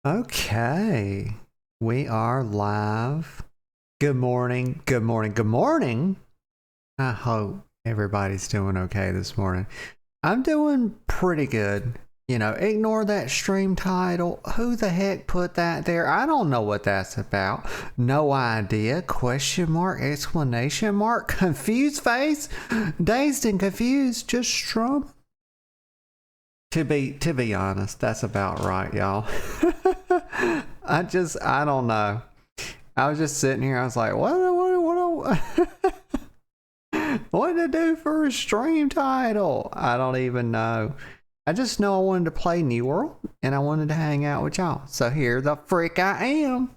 Okay, we are live. Good morning, good morning, good morning. I hope everybody's doing okay this morning. I'm doing pretty good. Ignore that stream title. Who the heck put that there? I don't know what that's about. No idea. Question mark, explanation mark, confused face, dazed and confused, just strum. To be honest, that's about right, y'all. I don't know. I was just sitting here. I was like, what to do for a stream title? I don't even know. I just know I wanted to play New World and I wanted to hang out with y'all. So here the frick I am.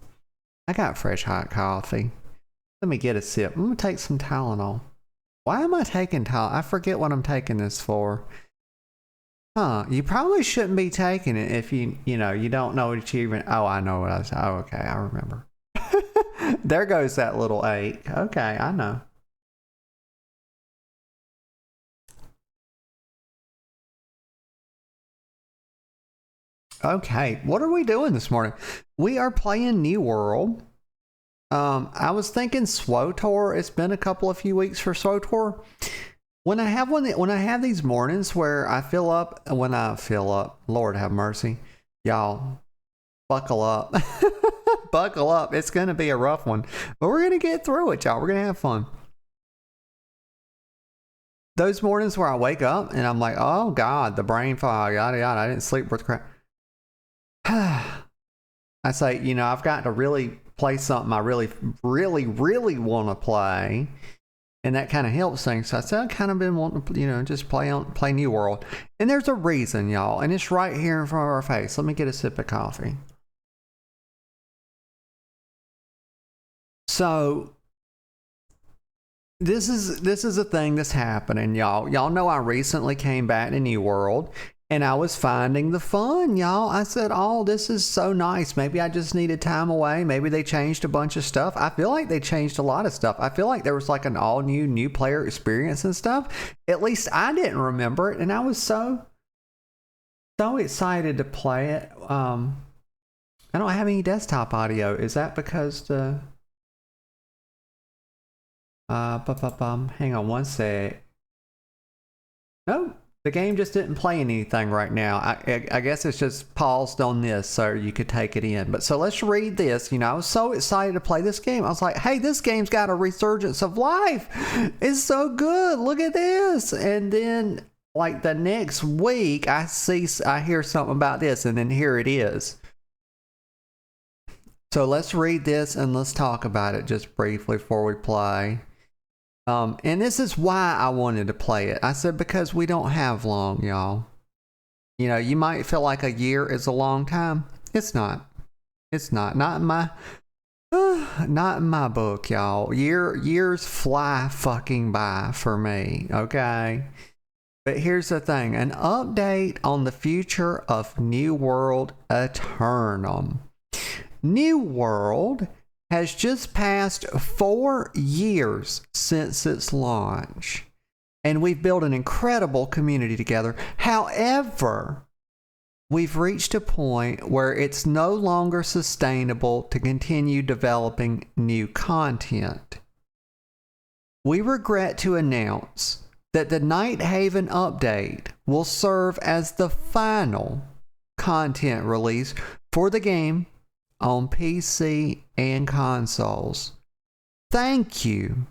I got fresh hot coffee. Let me get a sip. I'm gonna take some Tylenol. Why am I taking Tylenol? I forget what I'm taking this for. You probably shouldn't be taking it if you don't know what you even. Oh, I know what I was. Oh, okay, I remember. There goes that little ache. Okay, I know. Okay, what are we doing this morning? We are playing New World. I was thinking SWTOR. It's been a few weeks for SWTOR. When I have these mornings where I fill up, Lord have mercy, y'all, buckle up, buckle up. It's gonna be a rough one, but we're gonna get through it, y'all. We're gonna have fun. Those mornings where I wake up and I'm like, oh God, the brain fog, yada yada. I didn't sleep worth crap. I say, I've got to really play something I really, really, really want to play, and that kind of helps things. So I said, I've kind of been wanting to, just play New World, and there's a reason, y'all, and it's right here in front of our face. Let me get a sip of coffee. So this is a thing that's happening, y'all. Y'all know I recently came back to New World and I was finding the fun, y'all. I said, oh, this is so nice. Maybe I just needed time away. Maybe they changed a bunch of stuff. I feel like they changed a lot of stuff. I feel like there was like an all new player experience and stuff. At least I didn't remember it, and I was so excited to play it. I don't have any desktop audio. Is that because the hang on one sec. No, the game just didn't play anything right now. I guess it's just paused on this so you could take it in. But so let's read this. I was so excited to play this game. I was like, hey, this game's got a resurgence of life. It's so good. Look at this. And then like the next week I hear something about this, and then here it is. So let's read this and let's talk about it just briefly before we play. And this is why I wanted to play it. I said, because we don't have long, y'all. You might feel like a year is a long time. It's not. It's not. Not in my book, y'all. Years fly fucking by for me, okay? But here's the thing. An update on the future of New World Eternum. New World has just passed 4 years since its launch, and we've built an incredible community together. However, we've reached a point where it's no longer sustainable to continue developing new content. We regret to announce that the Nighthaven update will serve as the final content release for the game on PC and consoles. Thank you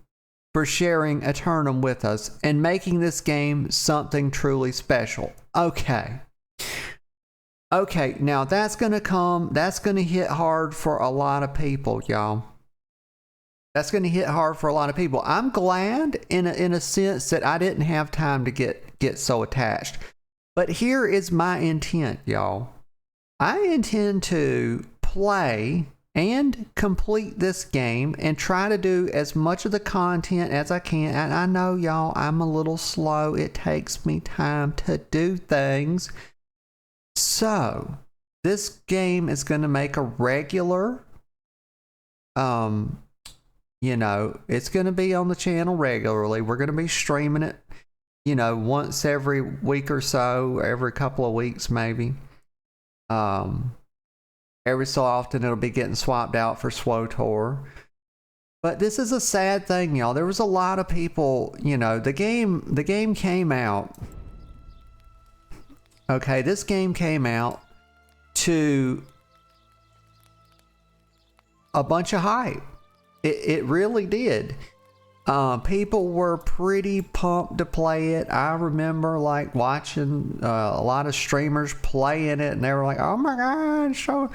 for sharing Eternum with us and making this game something truly special. Okay, now that's gonna hit hard for a lot of people, y'all. That's gonna hit hard for a lot of people. I'm glad in a sense that I didn't have time to get so attached. But here is my intent, y'all. I intend to play and complete this game and try to do as much of the content as I can. And I know, y'all, I'm a little slow. It takes me time to do things. So this game is going to make a regular, it's going to be on the channel regularly. We're going to be streaming it, once every week or so, every couple of weeks maybe. Every so often it'll be getting swapped out for SWTOR. But this is a sad thing, y'all. There was a lot of people, you know, the game came out. Okay, this game came out to a bunch of hype. It really did. People were pretty pumped to play it. I remember like watching a lot of streamers playing it, and they were like, "Oh my god!"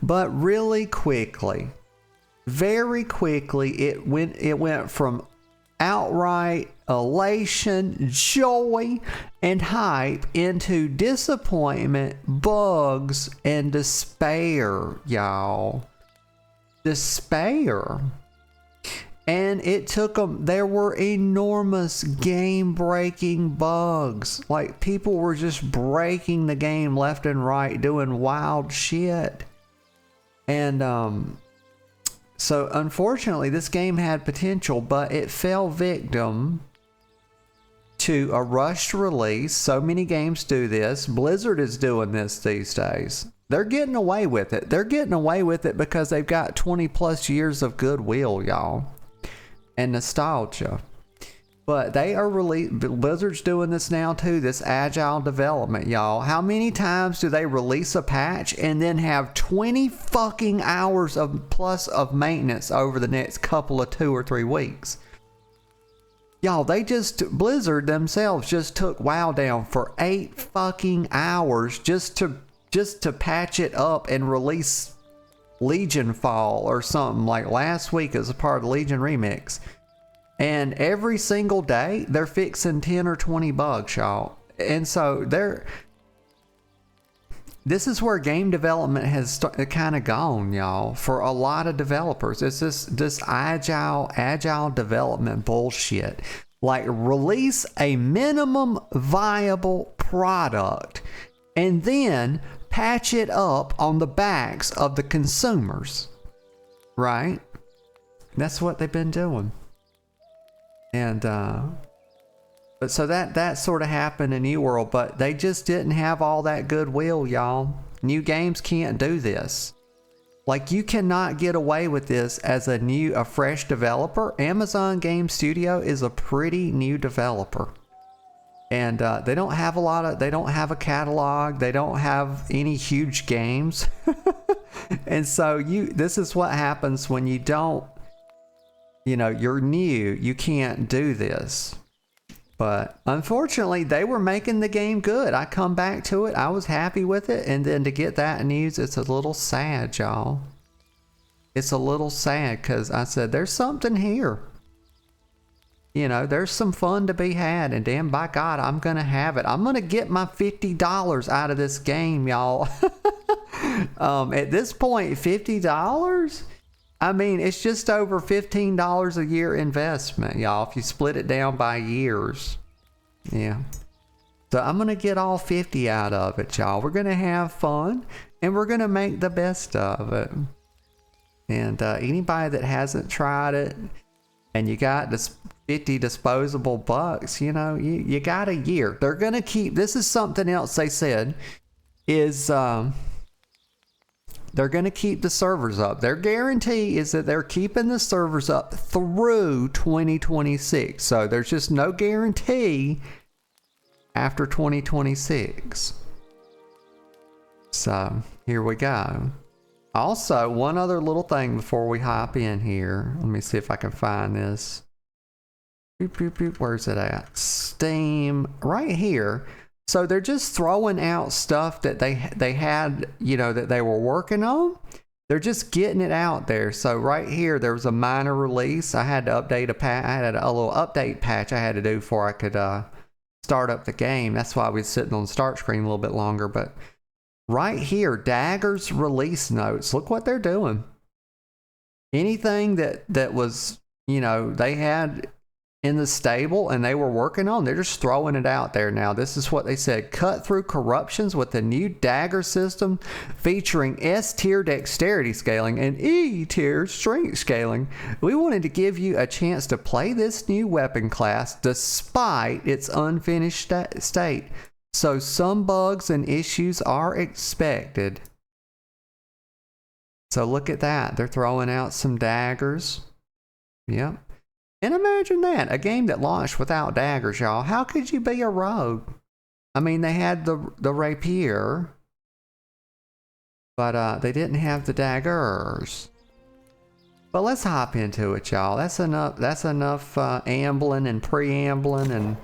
But really quickly, very quickly, it went from outright elation, joy, and hype into disappointment, bugs, and despair, y'all. Despair. And it took them, there were enormous game-breaking bugs. Like, people were just breaking the game left and right, doing wild shit. And, so unfortunately, this game had potential, but it fell victim to a rushed release. So many games do this. Blizzard is doing this these days. They're getting away with it. They're getting away with it because they've got 20 plus years of goodwill, y'all, and nostalgia. But they are Blizzard's doing this now too, this agile development, y'all. How many times do they release a patch and then have 20 fucking hours of plus of maintenance over the next couple of 2 or 3 weeks? Y'all, Blizzard themselves just took WoW down for 8 fucking hours just to patch it up and release Legion Fall or something like last week as a part of the Legion Remix. And every single day they're fixing 10 or 20 bugs, y'all. And so this is where game development has kind of gone, y'all, for a lot of developers. It's this agile development bullshit. Like, release a minimum viable product and then patch it up on the backs of the consumers, right? That's what they've been doing. And but so that sort of happened in New World, but they just didn't have all that goodwill, y'all. New games can't do this. Like, you cannot get away with this as a fresh developer. Amazon Game Studio is a pretty new developer. And they don't have a catalog. They don't have any huge games. And so this is what happens when you don't, you know, you're new, you can't do this. But unfortunately, they were making the game good. I come back to it. I was happy with it. And then to get that news, it's a little sad, y'all. It's a little sad because I said, there's something here. You know, there's some fun to be had. And damn, by God, I'm going to have it. I'm going to get my $50 out of this game, y'all. At this point, $50? I mean, it's just over $15 a year investment, y'all, if you split it down by years. Yeah. So I'm going to get all 50 out of it, y'all. We're going to have fun, and we're going to make the best of it. And anybody that hasn't tried it, and you got this 50 disposable bucks, you know, you got a year. They're going to keep, this is something else they said, is... they're going to keep the servers up. Their guarantee is that they're keeping the servers up through 2026. So there's just no guarantee after 2026. So here we go. Also, one other little thing before we hop in here. Let me see if I can find this. Where's it at? Steam. Right here. So they're just throwing out stuff that they had, you know, that they were working on. They're just getting it out there. So right here, there was a minor release. I had to update I had a little update patch I had to do before I could start up the game. That's why I was sitting on the start screen a little bit longer. But right here, Dagger's release notes. Look what they're doing. Anything that was, you know, they had in the stable and they were working on, they're just throwing it out there now. This is what they said: cut through corruptions with the new Dagger system featuring S-tier dexterity scaling and E-tier strength scaling. We wanted to give you a chance to play this new weapon class despite its unfinished state, so some bugs and issues are expected. So look at that. They're throwing out some daggers. Yep. And imagine that. A game that launched without daggers, y'all. How could you be a rogue? I mean, they had the rapier, but they didn't have the daggers. But let's hop into it, y'all. That's enough ambling and preambling and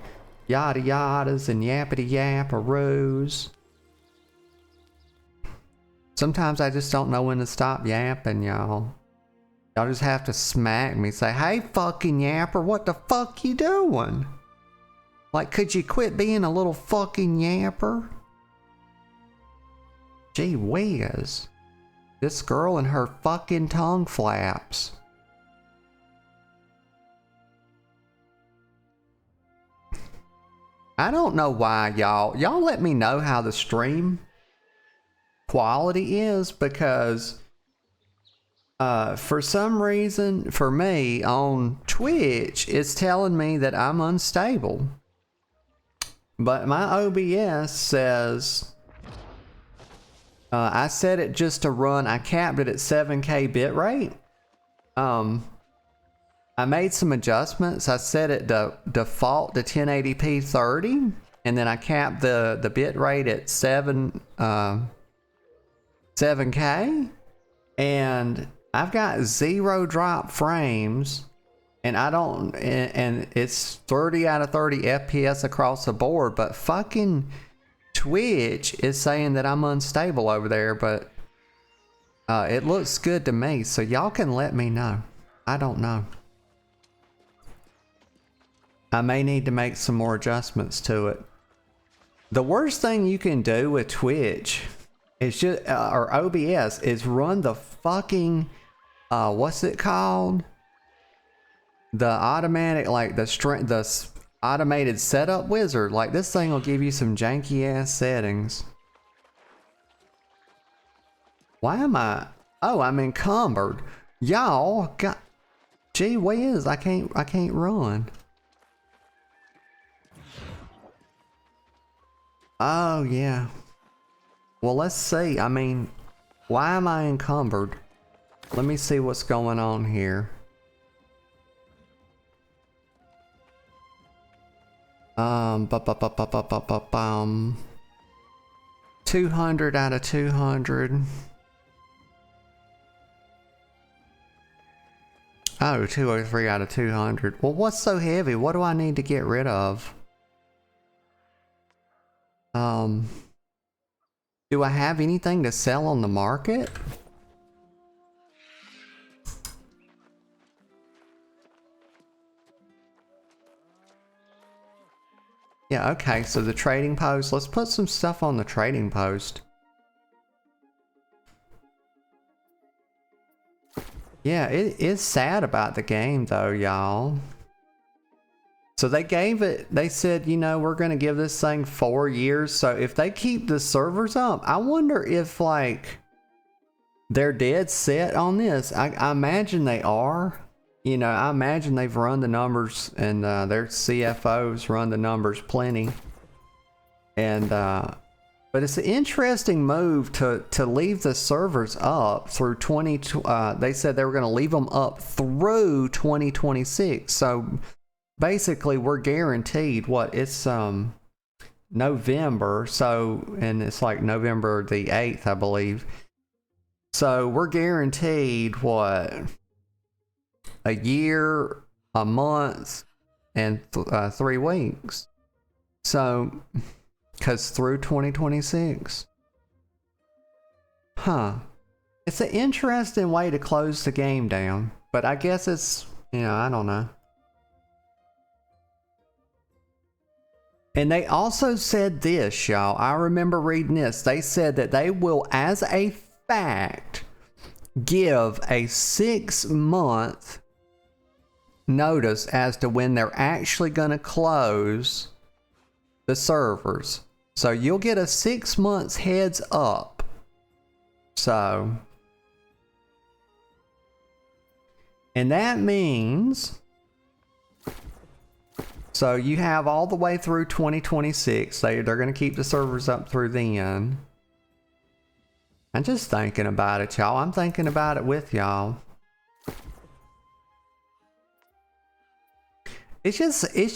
yada yadas and yappity yapparoos. Sometimes I just don't know when to stop yapping, y'all. Y'all just have to smack me, say, "Hey, fucking yapper, what the fuck you doing? Like, could you quit being a little fucking yapper?" Gee whiz. This girl and her fucking tongue flaps. I don't know why, y'all. Y'all let me know how the stream quality is, because for some reason, for me on Twitch, it's telling me that I'm unstable. But my OBS says I set it just to run. I capped it at 7K bitrate. I made some adjustments. I set it to default to 1080p 30, and then I capped the bitrate at 7K, and I've got 0 drop frames, and and it's 30 out of 30 FPS across the board, but fucking Twitch is saying that I'm unstable over there, but it looks good to me, so y'all can let me know. I don't know. I may need to make some more adjustments to it. The worst thing you can do with Twitch is just, or OBS, is run the fucking, what's it called? The automatic, like the automated setup wizard. Like, this thing will give you some janky ass settings. Why am I? Oh, I'm encumbered. Y'all got, gee whiz, I can't run. Oh yeah. Well, let's see. I mean, why am I encumbered? Let me see what's going on here. 200 out of 200. Oh, 203 out of 200. Well, what's so heavy? What do I need to get rid of? Do I have anything to sell on the market? Yeah, okay, so the trading post. Let's put some stuff on the trading post. Yeah, it is sad about the game though, y'all. So they said, you know, we're gonna give this thing 4 years. So if they keep the servers up, I wonder if, like, they're dead set on this. I imagine they are. You know, I imagine they've run the numbers, and their CFOs run the numbers plenty. And but it's an interesting move to leave the servers up through they said they were going to leave them up through 2026. So basically, we're guaranteed what it's November. So, and it's like November the 8th, I believe. So we're guaranteed what, a year, a month, and 3 weeks. So, because through 2026. Huh. It's an interesting way to close the game down. But I guess it's, you know, I don't know. And they also said this, y'all. I remember reading this. They said that they will, as a fact, give a 6-month notice as to when they're actually going to close the servers. So you'll get a 6 months heads up. So, and that means, so you have all the way through 2026. They're going to keep the servers up through then. I'm just thinking about it, y'all. I'm thinking about it with y'all. It's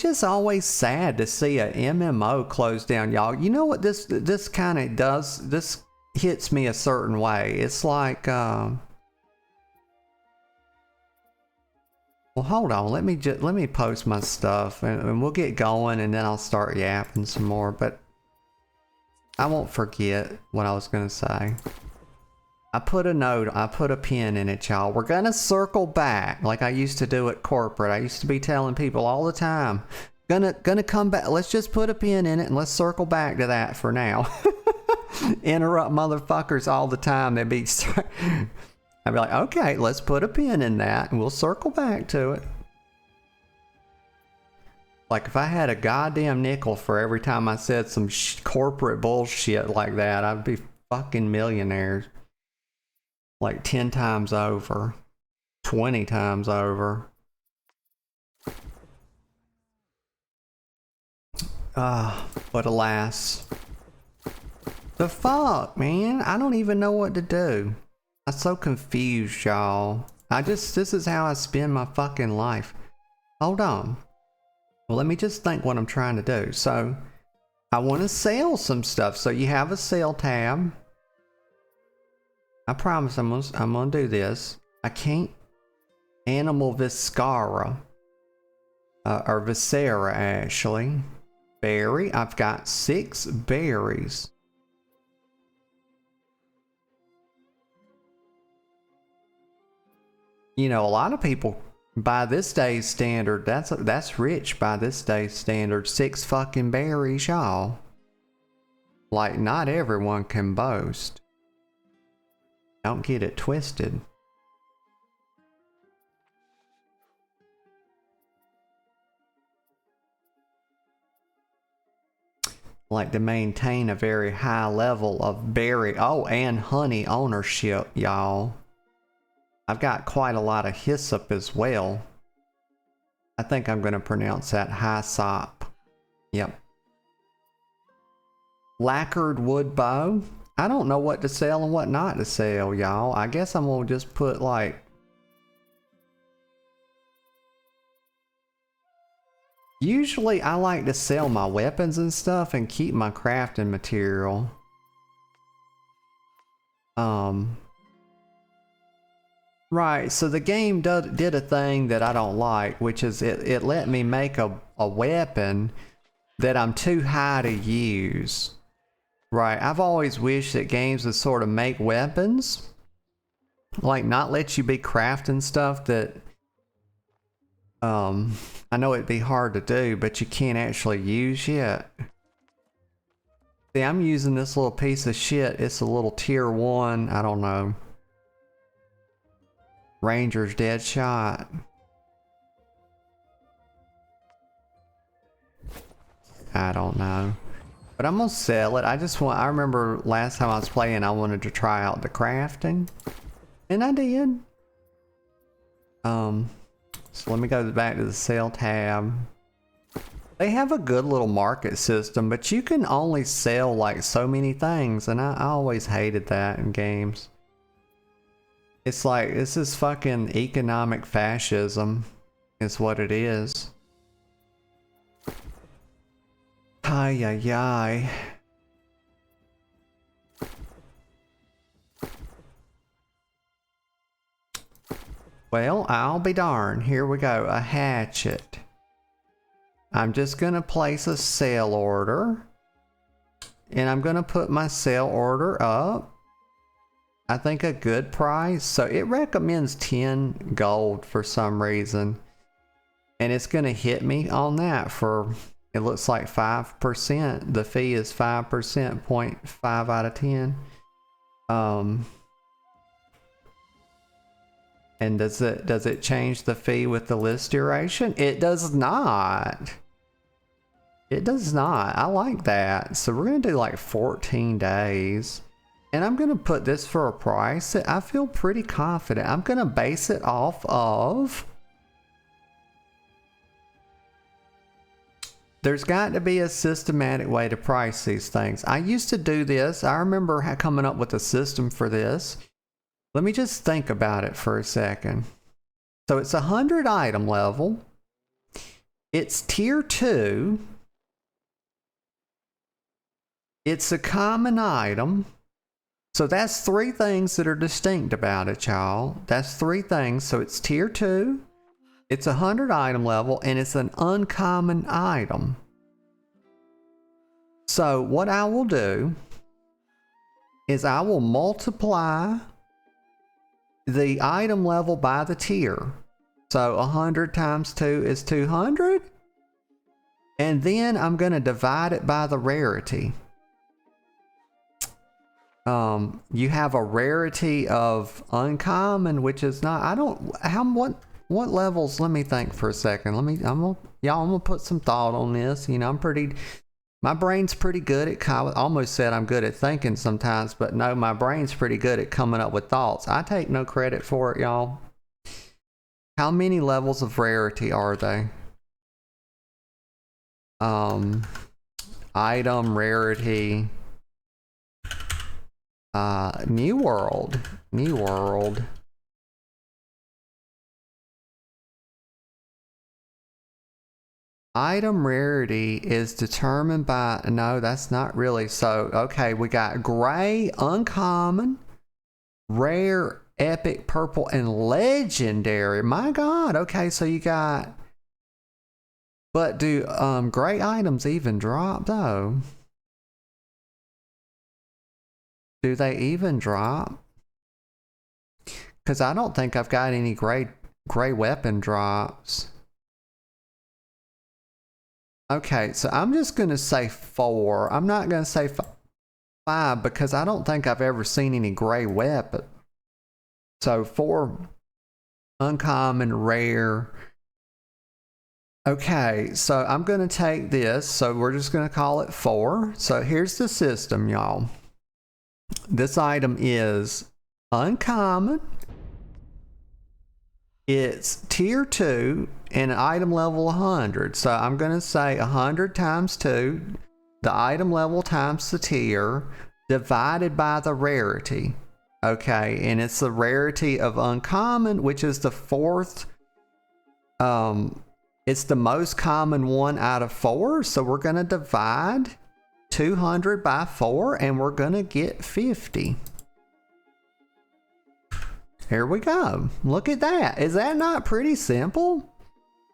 just always sad to see a MMO close down, y'all. You know what this kind of does? This hits me a certain way. It's like, well, hold on. Let me post my stuff and we'll get going, and then I'll start yapping some more. But I won't forget what I was gonna say. I put a note, I put a pin in it, y'all. We're gonna circle back like I used to do at corporate. I used to be telling people all the time, gonna come back. Let's just put a pin in it and let's circle back to that for now. Interrupt motherfuckers all the time. I'd be like, okay, let's put a pin in that and we'll circle back to it. Like if I had a goddamn nickel for every time I said some corporate bullshit like that, I'd be fucking millionaires. Like 10 times over, 20 times over. But alas. The fuck, man? I don't even know what to do. I'm so confused, y'all. This is how I spend my fucking life. Hold on. Well, let me just think what I'm trying to do. So, I want to sell some stuff. So you have a sale tab. I promise I'm gonna do this. I can't. Animal Viscera. Or Viscera, actually. Berry. I've got 6 berries. You know, a lot of people, by this day's standard, that's rich by this day's standard. 6 fucking berries, y'all. Like, not everyone can boast. Don't get it twisted. Like to maintain a very high level of berry, and honey ownership, y'all. I've got quite a lot of hyssop as well. I think I'm going to pronounce that hyssop. Yep. Lacquered wood bow. I don't know what to sell and what not to sell, y'all. I guess I'm gonna just put like... Usually I like to sell my weapons and stuff and keep my crafting material. Right, so the game did a thing that I don't like, which is it let me make a weapon that I'm too high to use. Right, I've always wished that games would sort of make weapons, like not let you be crafting stuff that, I know it'd be hard to do, but you can't actually use yet. See, I'm using this little piece of shit. It's a little tier 1, I don't know. Ranger's dead shot. I don't know. But I'm gonna sell it. I remember last time I was playing, I wanted to try out the crafting. And I did. So let me go back to the sale tab. They have a good little market system, but you can only sell like so many things, and I always hated that in games. It's like, this is fucking economic fascism, is what it is. Ay, ay, ay. Well, I'll be darned. Here we go. A hatchet. I'm just going to place a sale order. And I'm going to put my sale order up. I think a good price. So it recommends 10 gold for some reason. And it's going to hit me on that for, it looks like 5%. The fee is 5%, 0.5 out of 10. And does it change the fee with the list duration? It does not. It does not. I like that. So we're going to do like 14 days. And I'm going to put this for a price that I feel pretty confident. I'm going to base it off of there's got to be a systematic way to price these things. I used to do this. I remember coming up with a system for this. Let me just think about it for a second. So it's 100 item level. It's tier 2. It's a common item. So that's 3 things that are distinct about it, y'all. That's 3 things. So it's tier 2. It's 100 item level, and it's an uncommon item. So what I will do is I will multiply the item level by the tier. So 100 times 2 is 200. And then I'm going to divide it by the rarity. You have a rarity of uncommon, which is not, what levels, let me think for a second. I'm gonna put some thought on this. You know, my brain's pretty good at, I almost said I'm good at thinking sometimes, but no, my brain's pretty good at coming up with thoughts. I take no credit for it, y'all. How many levels of rarity are they? Item rarity. New World. Item rarity is determined by, no, that's not really. So, okay, we got gray, uncommon, rare, epic, purple, and legendary. My God. Okay, so you got, but do gray items even drop though? Do they even drop? Because I don't think I've got any gray weapon drops. Okay, so I'm just going to say 4. I'm not going to say 5 because I don't think I've ever seen any gray weapon. So 4 uncommon, rare. Okay, so I'm going to take this. So we're just going to call it 4. So here's the system, y'all. This item is uncommon. It's tier 2 and item level 100. So I'm going to say 100 times 2, the item level times the tier, divided by the rarity. Okay, and it's the rarity of uncommon, which is the 4th. It's the most common one out of 4. So we're going to divide 200 by 4 and we're going to get 50. Here we go. Look at that. Is that not pretty simple?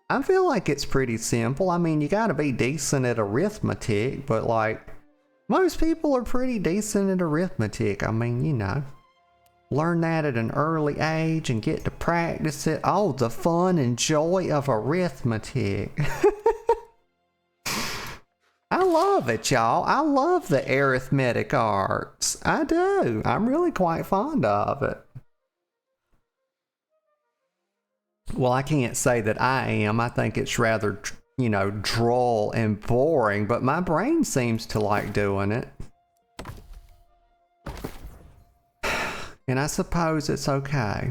I feel like it's pretty simple. I mean, you got to be decent at arithmetic, but like most people are pretty decent at arithmetic. I mean, you know, learn that at an early age and get to practice it. Oh, the fun and joy of arithmetic. I love it, y'all. I love the arithmetic arts. I do. I'm really quite fond of it. Well, I can't say that I am. I think it's rather, you know, droll and boring, but my brain seems to like doing it. And I suppose it's okay.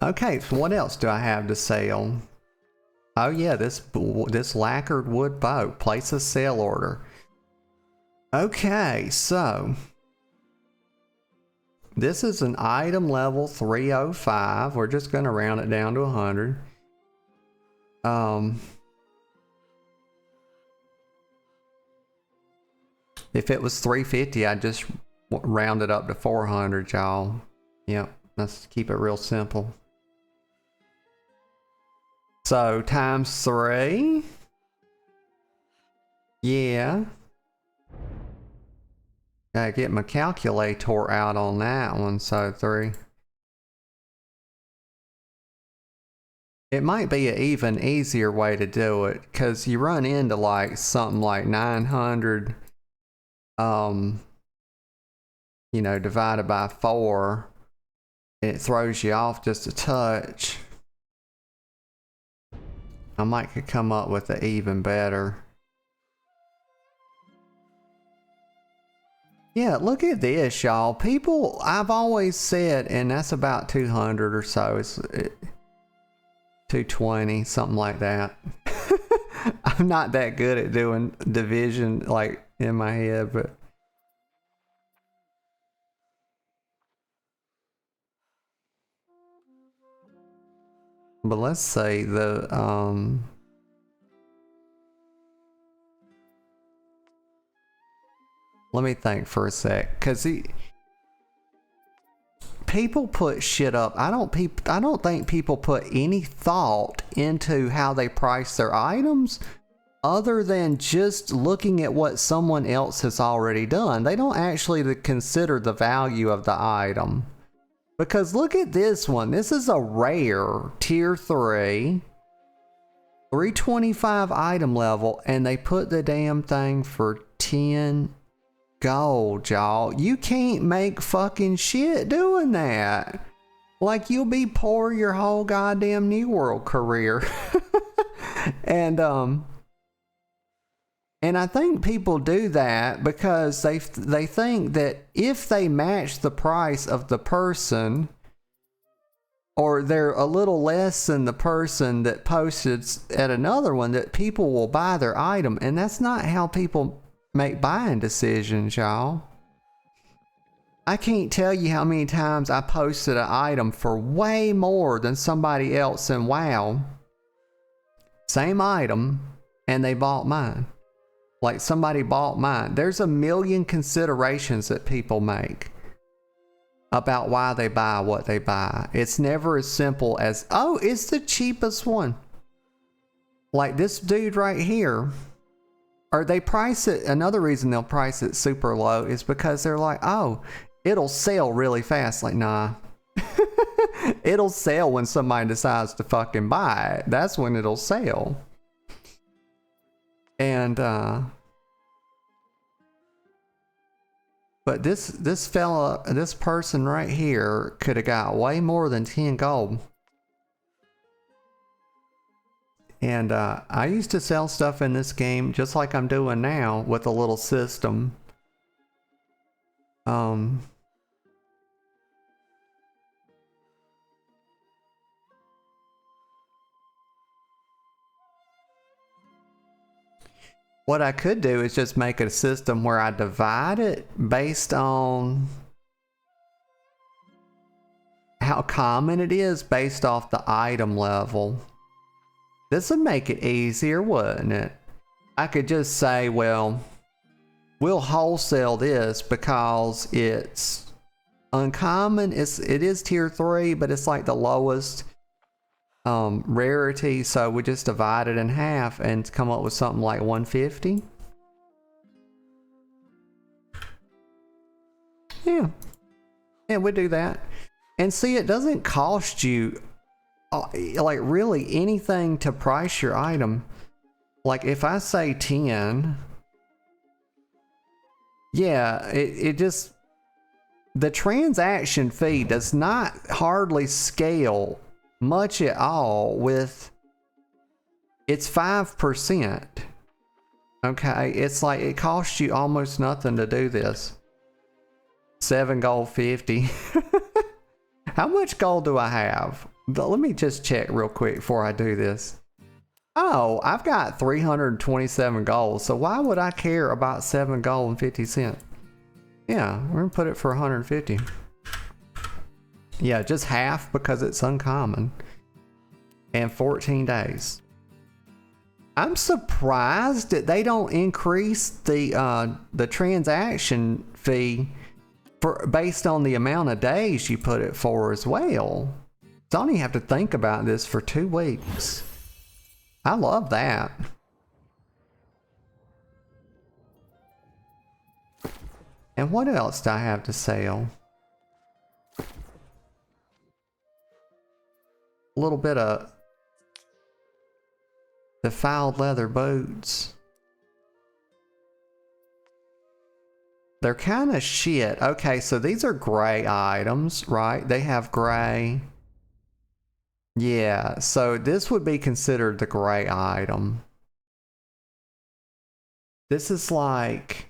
Okay, so what else do I have to sell? Oh yeah, this lacquered wood boat. Place a sale order. Okay, so this is an item level 305. We're just going to round it down to 100. If it was 350, I'd just round it up to 400, y'all. Yep, let's keep it real simple. So times 3. Yeah. Gotta get my calculator out on that one. So 3. It might be an even easier way to do it because you run into like something like 900, you know, divided by 4. It throws you off just a touch. I might could come up with an even better. Yeah, look at this, y'all. People, I've always said, and that's about 200 or so. It's 220, something like that. I'm not that good at doing division like in my head, but let's say let me think for a sec, cause people put shit up. I don't think people put any thought into how they price their items other than just looking at what someone else has already done. They don't actually consider the value of the item. Because look at this one. This is a rare tier 3, 325 item level, and they put the damn thing for 10 gold, y'all. You can't make fucking shit doing that. Like, you'll be poor your whole goddamn New World career. And I think people do that because they think that if they match the price of the person, or they're a little less than the person that posted at another one, that people will buy their item. And that's not how people make buying decisions, y'all. I can't tell you how many times I posted an item for way more than somebody else in WoW. Same item, and they bought mine. Like, somebody bought mine. There's a million considerations that people make about why they buy what they buy. It's never as simple as, oh, it's the cheapest one. Like this dude right here. Or they price it, another reason they'll price it super low is because they're like, oh, it'll sell really fast. Like, nah. It'll sell when somebody decides to fucking buy it. That's when it'll sell. And but this fella, this person right here could have got way more than 10 gold. And I used to sell stuff in this game just like I'm doing now with a little system. What I could do is just make a system where I divide it based on how common it is based off the item level. This would make it easier, wouldn't it? I could just say, well, we'll wholesale this because it's uncommon. It is tier 3, but it's like the lowest rarity, so we just divide it in half and come up with something like 150. Yeah, we do that. And see, it doesn't cost you like really anything to price your item. Like if I say 10, yeah, it just, the transaction fee does not hardly scale much at all with, it's 5%. Okay, it's like it costs you almost nothing to do this. 7 gold 50. How much gold do I have? Let me just check real quick before I do this. Oh, I've got 327 gold, so why would I care about 7 gold and 50 cents? Yeah, we're gonna put it for 150. Yeah, just half because it's uncommon. And 14 days. I'm surprised that they don't increase the transaction fee for based on the amount of days you put it for as well. So I only have to think about this for 2 weeks. I love that. And what else do I have to sell? A little bit of defiled leather boots. They're kind of shit. Okay, so these are gray items, right? They have gray. Yeah, so this would be considered the gray item. This is like...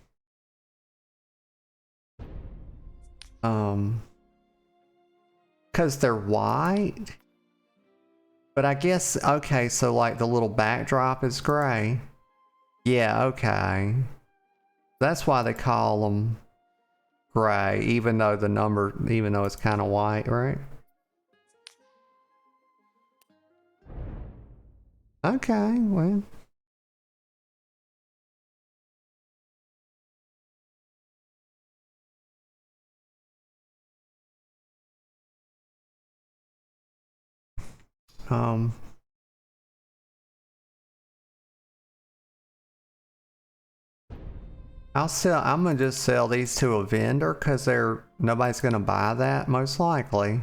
because they're white. But I guess, okay, so like the little backdrop is gray. Yeah, okay. That's why they call them gray, even though it's kind of white, right? Okay, well. Um, I'm gonna just sell these to a vendor because nobody's gonna buy that most likely.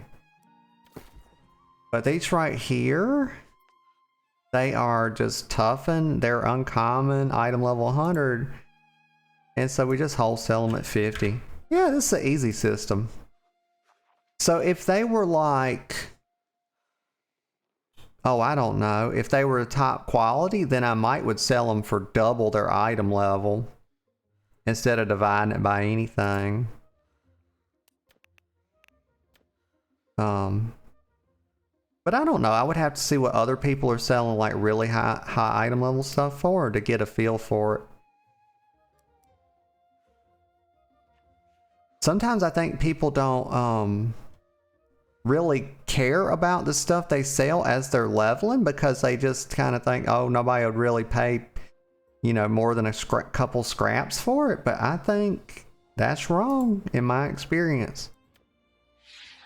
But these right here, they are just toughened. They're uncommon, item level 100. And so we just wholesale them at 50. Yeah, this is an easy system. So if they were like, oh, I don't know. If they were top quality, then I would sell them for double their item level instead of dividing it by anything. But I don't know. I would have to see what other people are selling like really high item level stuff for to get a feel for it. Sometimes I think people don't really care about the stuff they sell as they're leveling because they just kind of think, oh, nobody would really pay, you know, more than a couple scraps for it. But I think that's wrong in my experience.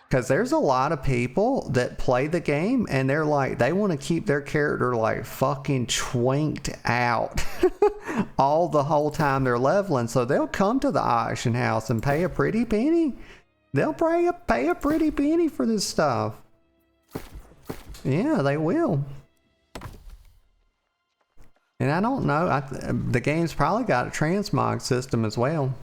Because there's a lot of people that play the game and they're like, they want to keep their character like fucking twinked out all the whole time they're leveling. So they'll come to the auction house and pay a pretty penny. They'll pay a pretty penny for this stuff. Yeah, they will. And I don't know, the game's probably got a transmog system as well.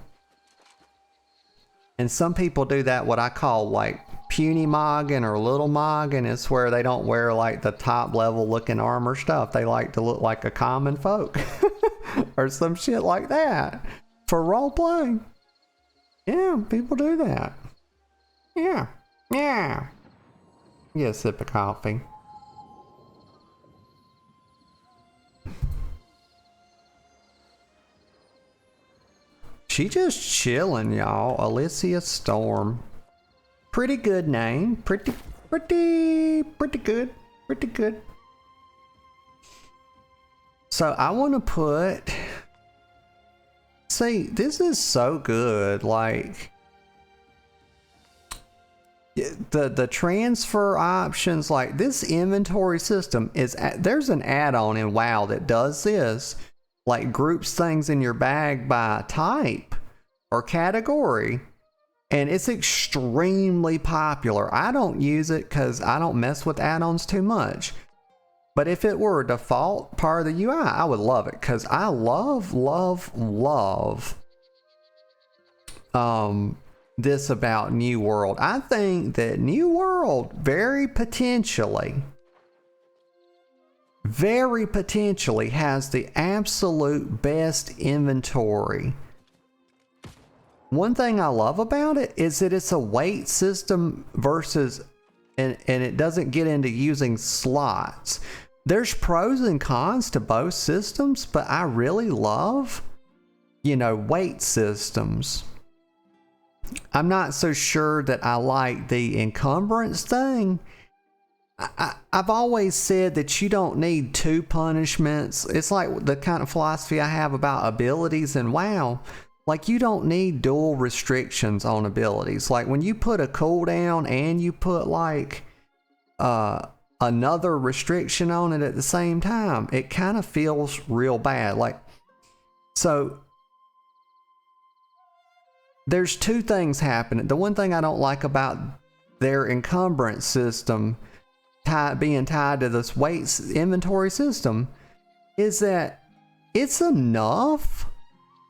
And some people do that, what I call like puny mogging or little mogging. It's where they don't wear like the top level looking armor stuff. They like to look like a common folk or some shit like that for role playing. Yeah, people do that. Yeah, yeah. Get a sip of coffee. She just chilling, y'all. Alicia Storm. Pretty good name. Pretty good. Pretty good. So I want to put... See, this is so good. Like... The transfer options, like this inventory system is... There's an add-on in WoW that does this. Like groups things in your bag by type or category. And it's extremely popular. I don't use it because I don't mess with add-ons too much. But if it were a default part of the UI, I would love it because I love this about New World. I think that New World very potentially has the absolute best inventory. One thing I love about it is that it's a weight system versus, and it doesn't get into using slots. There's pros and cons to both systems, but I really love, you know, weight systems. I'm not so sure that I like the encumbrance thing. I've always said that you don't need two punishments. It's like the kind of philosophy I have about abilities in WoW. Like, you don't need dual restrictions on abilities. Like, when you put a cooldown and you put, like, another restriction on it at the same time, it kind of feels real bad. Like, so, there's two things happening. The one thing I don't like about their encumbrance system being tied to this weight inventory system is that it's enough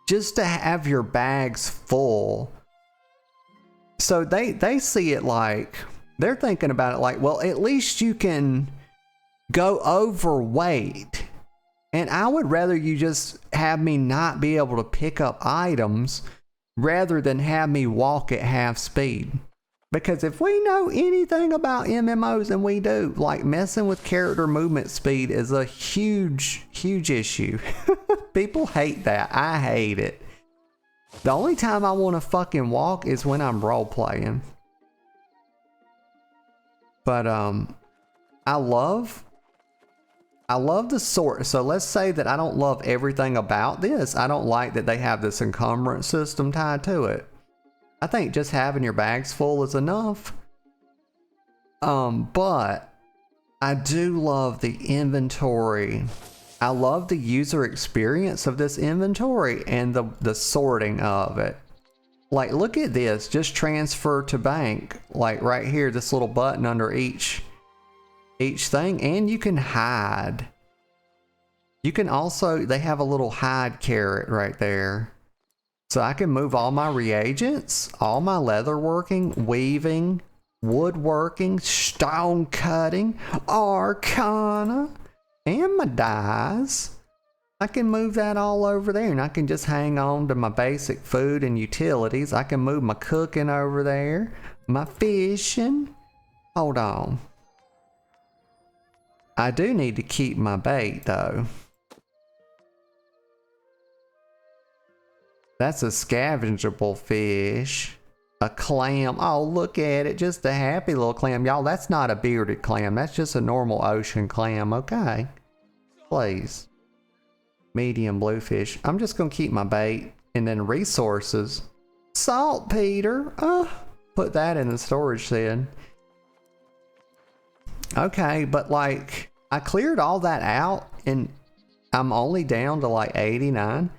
just to have your bags full. So they see it like, they're thinking about it like, well, at least you can go overweight. And I would rather you just have me not be able to pick up items rather than have me walk at half speed. Because if we know anything about MMOs, and we do, like messing with character movement speed is a huge, huge issue. People hate that. I hate it. The only time I want to fucking walk is when I'm role playing. But I love the sort. So let's say that I don't love everything about this. I don't like that they have this encumbrance system tied to it. I think just having your bags full is enough. But I do love the inventory. I love the user experience of this inventory and the sorting of it. Like, look at this, just transfer to bank. Like right here, this little button under each thing, and you can hide. You can also, they have a little hide carrot right there. So I can move all my reagents, all my leatherworking, weaving, woodworking, stone cutting, arcana, and my dyes. I can move that all over there, and I can just hang on to my basic food and utilities. I can move my cooking over there, my fishing. Hold on. I do need to keep my bait though. That's a scavengeable fish. A clam. Oh, look at it. Just a happy little clam. Y'all, that's not a bearded clam. That's just a normal ocean clam. Okay. Please. Medium bluefish. I'm just going to keep my bait. And then resources. Saltpeter. Put that in the storage then. Okay, but like, I cleared all that out and I'm only down to like 89.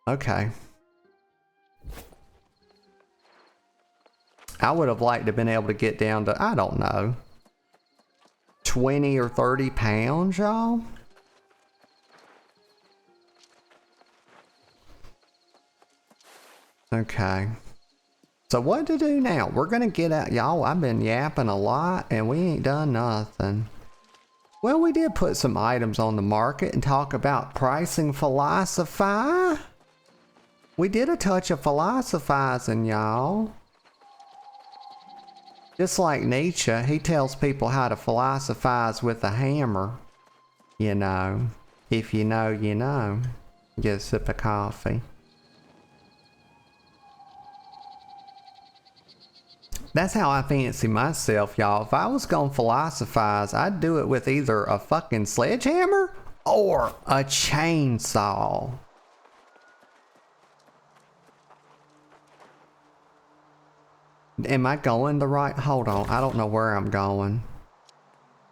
Okay. I would have liked to have been able to get down to, I don't know, 20 or 30 pounds, y'all. Okay. So what to do now? We're going to get out. Y'all, I've been yapping a lot and we ain't done nothing. Well, we did put some items on the market and talk about pricing philosophy. We did a touch of philosophizing, y'all. Just like Nietzsche, he tells people how to philosophize with a hammer. You know. If you know, you know. Get a sip of coffee. That's how I fancy myself, y'all. If I was gonna philosophize, I'd do it with either a fucking sledgehammer or a chainsaw. Am I going the right? Hold on, I don't know where I'm going.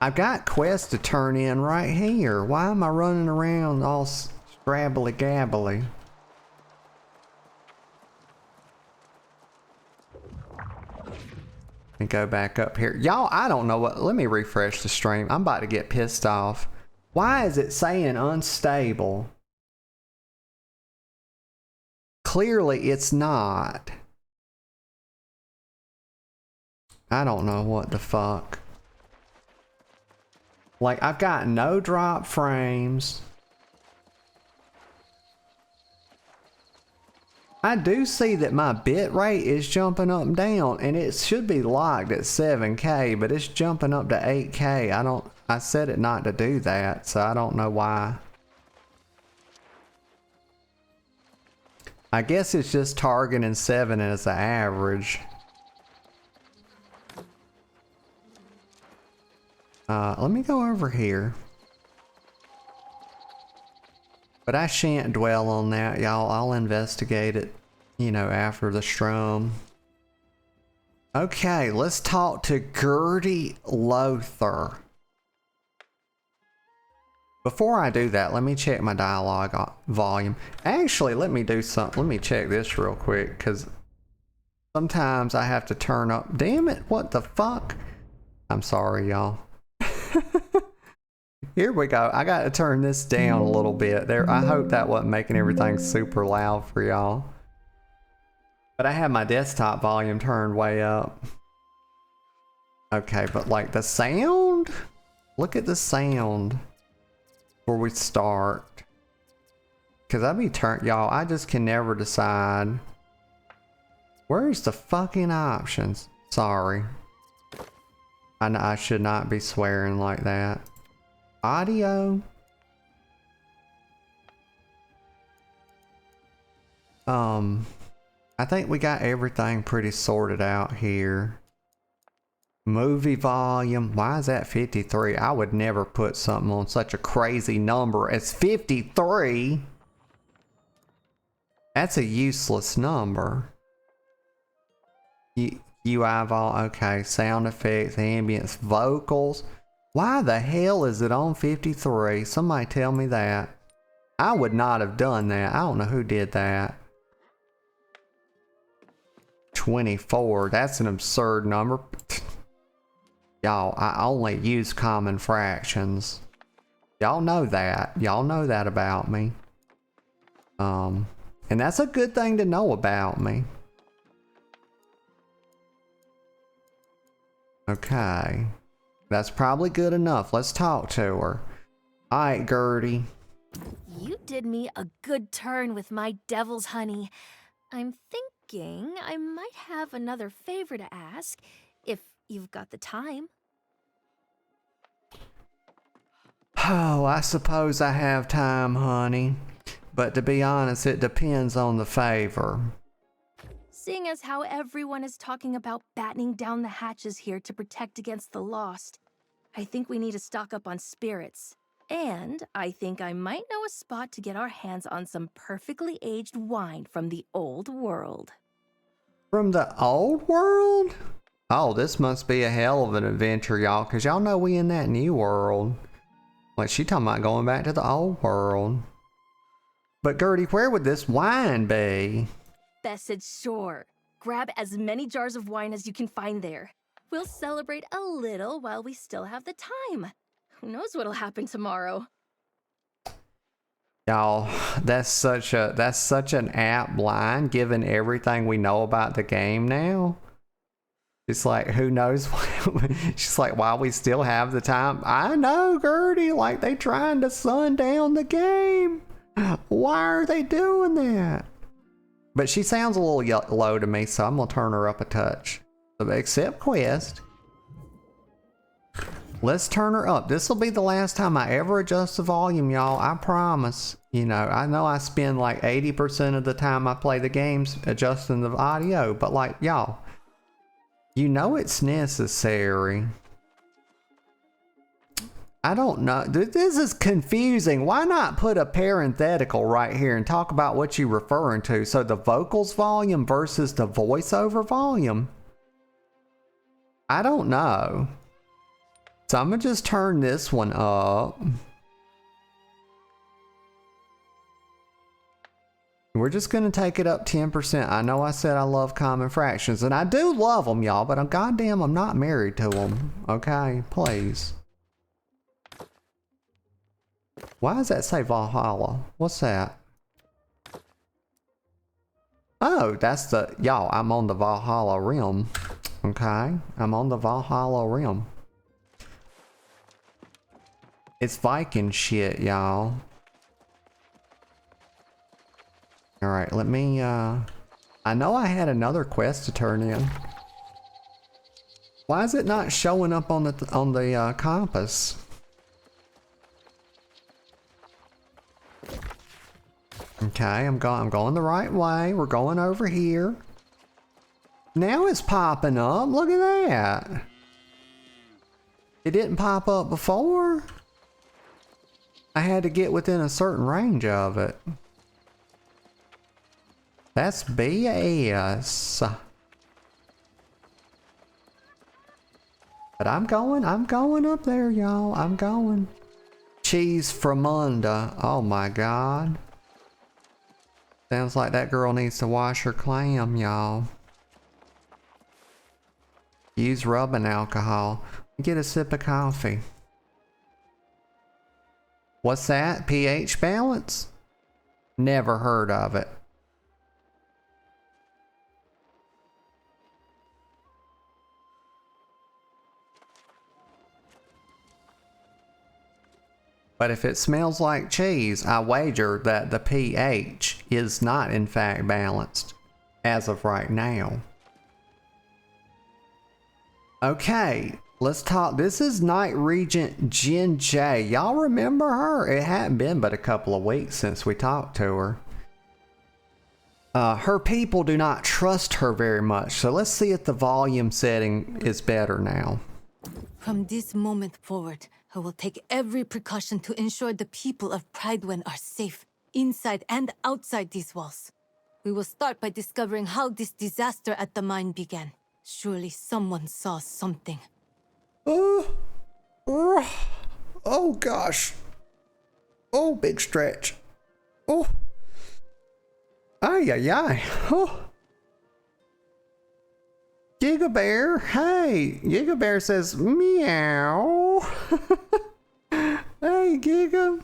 I've got quests to turn in right here. Why am I running around all scrabbly gabbly? And go back up here. Y'all, I don't know what. Let me refresh the stream. I'm about to get pissed off. Why is it saying unstable? Clearly it's not. I don't know what the fuck. Like, I've got no drop frames. I do see that my bit rate is jumping up and down, and it should be locked at 7K, but it's jumping up to 8K. I set it not to do that, so I don't know why. I guess it's just targeting 7 as the average. Let me go over here. But I shan't dwell on that, y'all. I'll investigate it, you know, after the strum. Okay, let's talk to Gertie Lothar. Before I do that, let me check my dialogue volume. Actually, let me do something. Let me check this real quick, because sometimes I have to turn up. Damn it, what the fuck? I'm sorry, y'all. Here we go. I got to turn this down a little bit there. I hope that wasn't making everything super loud for y'all. But I have my desktop volume turned way up. Okay, but like the sound? Look at the sound before we start. Cause I be y'all, I just can never decide. Where's the fucking options? Sorry. I know I should not be swearing like that. Audio? I think we got everything pretty sorted out here. Movie volume. Why is that 53? I would never put something on such a crazy number as 53. That's a useless number. UI vol. Okay. Sound effects, ambience, vocals. Why the hell is it on 53? Somebody tell me that. I would not have done that. I don't know who did that. 24. That's an absurd number. Y'all, I only use common fractions. Y'all know that. Y'all know that about me. And that's a good thing to know about me. Okay. That's probably good enough. Let's talk to her. Alright, Gertie. You did me a good turn with my devil's honey. I'm thinking I might have another favor to ask, if you've got the time. Oh, I suppose I have time, honey. But to be honest, it depends on the favor. Seeing as how everyone is talking about battening down the hatches here to protect against the lost, I think we need to stock up on spirits. And I think I might know a spot to get our hands on some perfectly aged wine from the old world. From the old world? Oh, this must be a hell of an adventure, y'all, because y'all know we in that new world. Like, she talking about going back to the old world. But Gertie, where would this wine be? Bess said sure. Grab as many jars of wine as you can find there. We'll celebrate a little while we still have the time. Who knows what'll happen tomorrow? Y'all, that's such an apt line given everything we know about the game now. It's like, who knows? She's like, while we still have the time. I know, Gertie, like they trying to sundown the game. Why are they doing that? But she sounds a little low to me, so I'm gonna turn her up a touch. Accept quest. Let's turn her up. This will be the last time I ever adjust the volume, y'all. I promise. You know I spend like 80% of the time I play the games adjusting the audio, but like, y'all, you know it's necessary. I don't know. This is confusing. Why not put a parenthetical right here and talk about what you're referring to? So the vocals volume versus the voiceover volume. I don't know. So I'm gonna just turn this one up. We're just gonna take it up 10%. I know I said I love common fractions, and I do love them, y'all, but I'm not married to them. Okay, please. Why does that say Valhalla? What's that? Oh, that's the, y'all, I'm on the Valhalla Rim. Okay, I'm on the Valhalla Rim. It's Viking shit, y'all. Alright, let me, I know I had another quest to turn in. Why is it not showing up on the compass? Okay, I'm going the right way. We're going over here. Now it's popping up. Look at that. It didn't pop up before. I had to get within a certain range of it. That's BS. But I'm going up there, y'all. I'm going. Cheese Framunda. Oh my god. Sounds like that girl needs to wash her clam, y'all. Use rubbing alcohol. Get a sip of coffee. What's that? pH balance? Never heard of it. But if it smells like cheese, I wager that the pH is not in fact balanced as of right now. Okay, let's talk. This is Night Regent Jin Jae. Y'all remember her? It hadn't been but a couple of weeks since we talked to her. Her people do not trust her very much, so let's see if the volume setting is better now. From this moment forward, I will take every precaution to ensure the people of Pridewen are safe, inside and outside these walls. We will start by discovering how this disaster at the mine began. Surely someone saw something. Oh gosh. Oh, big stretch. Oh. Ay, ay, ay. Oh. Giga Bear. Hey, Giga Bear says meow. Hey, Giga.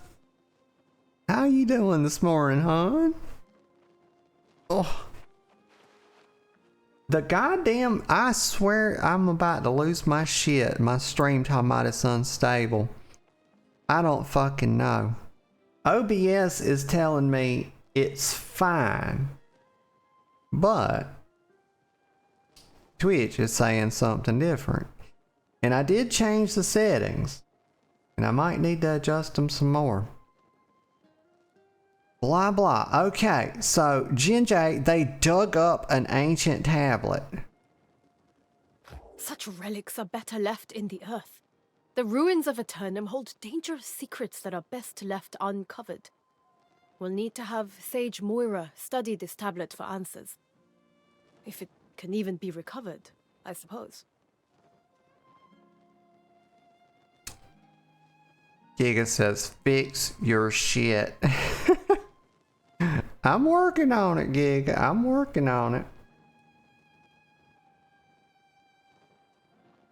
How you doing this morning, hon? Oh. The goddamn, I swear I'm about to lose my shit. My stream talking about it's unstable. I don't fucking know. OBS is telling me it's fine, but Twitch is saying something different. And I did change the settings, and I might need to adjust them some more. Blah blah. Okay, so Jinjae, they dug up an ancient tablet. Such relics are better left in the earth. The ruins of Eternum hold dangerous secrets that are best left uncovered. We'll need to have Sage Moira study this tablet for answers. If it can even be recovered, I suppose. Giga says, fix your shit. I'm working on it, Giga. I'm working on it.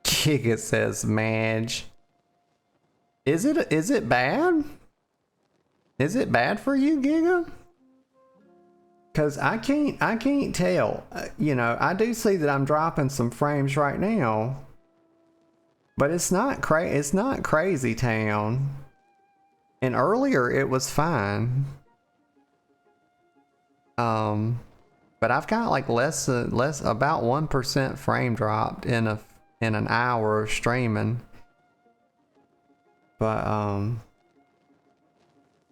Giga says, Madge. Is it bad? Is it bad for you, Giga? Cause I can't tell. You know, I do see that I'm dropping some frames right now, but it's not crazy town. And earlier it was fine. But I've got like less about 1% frame dropped in an hour of streaming. But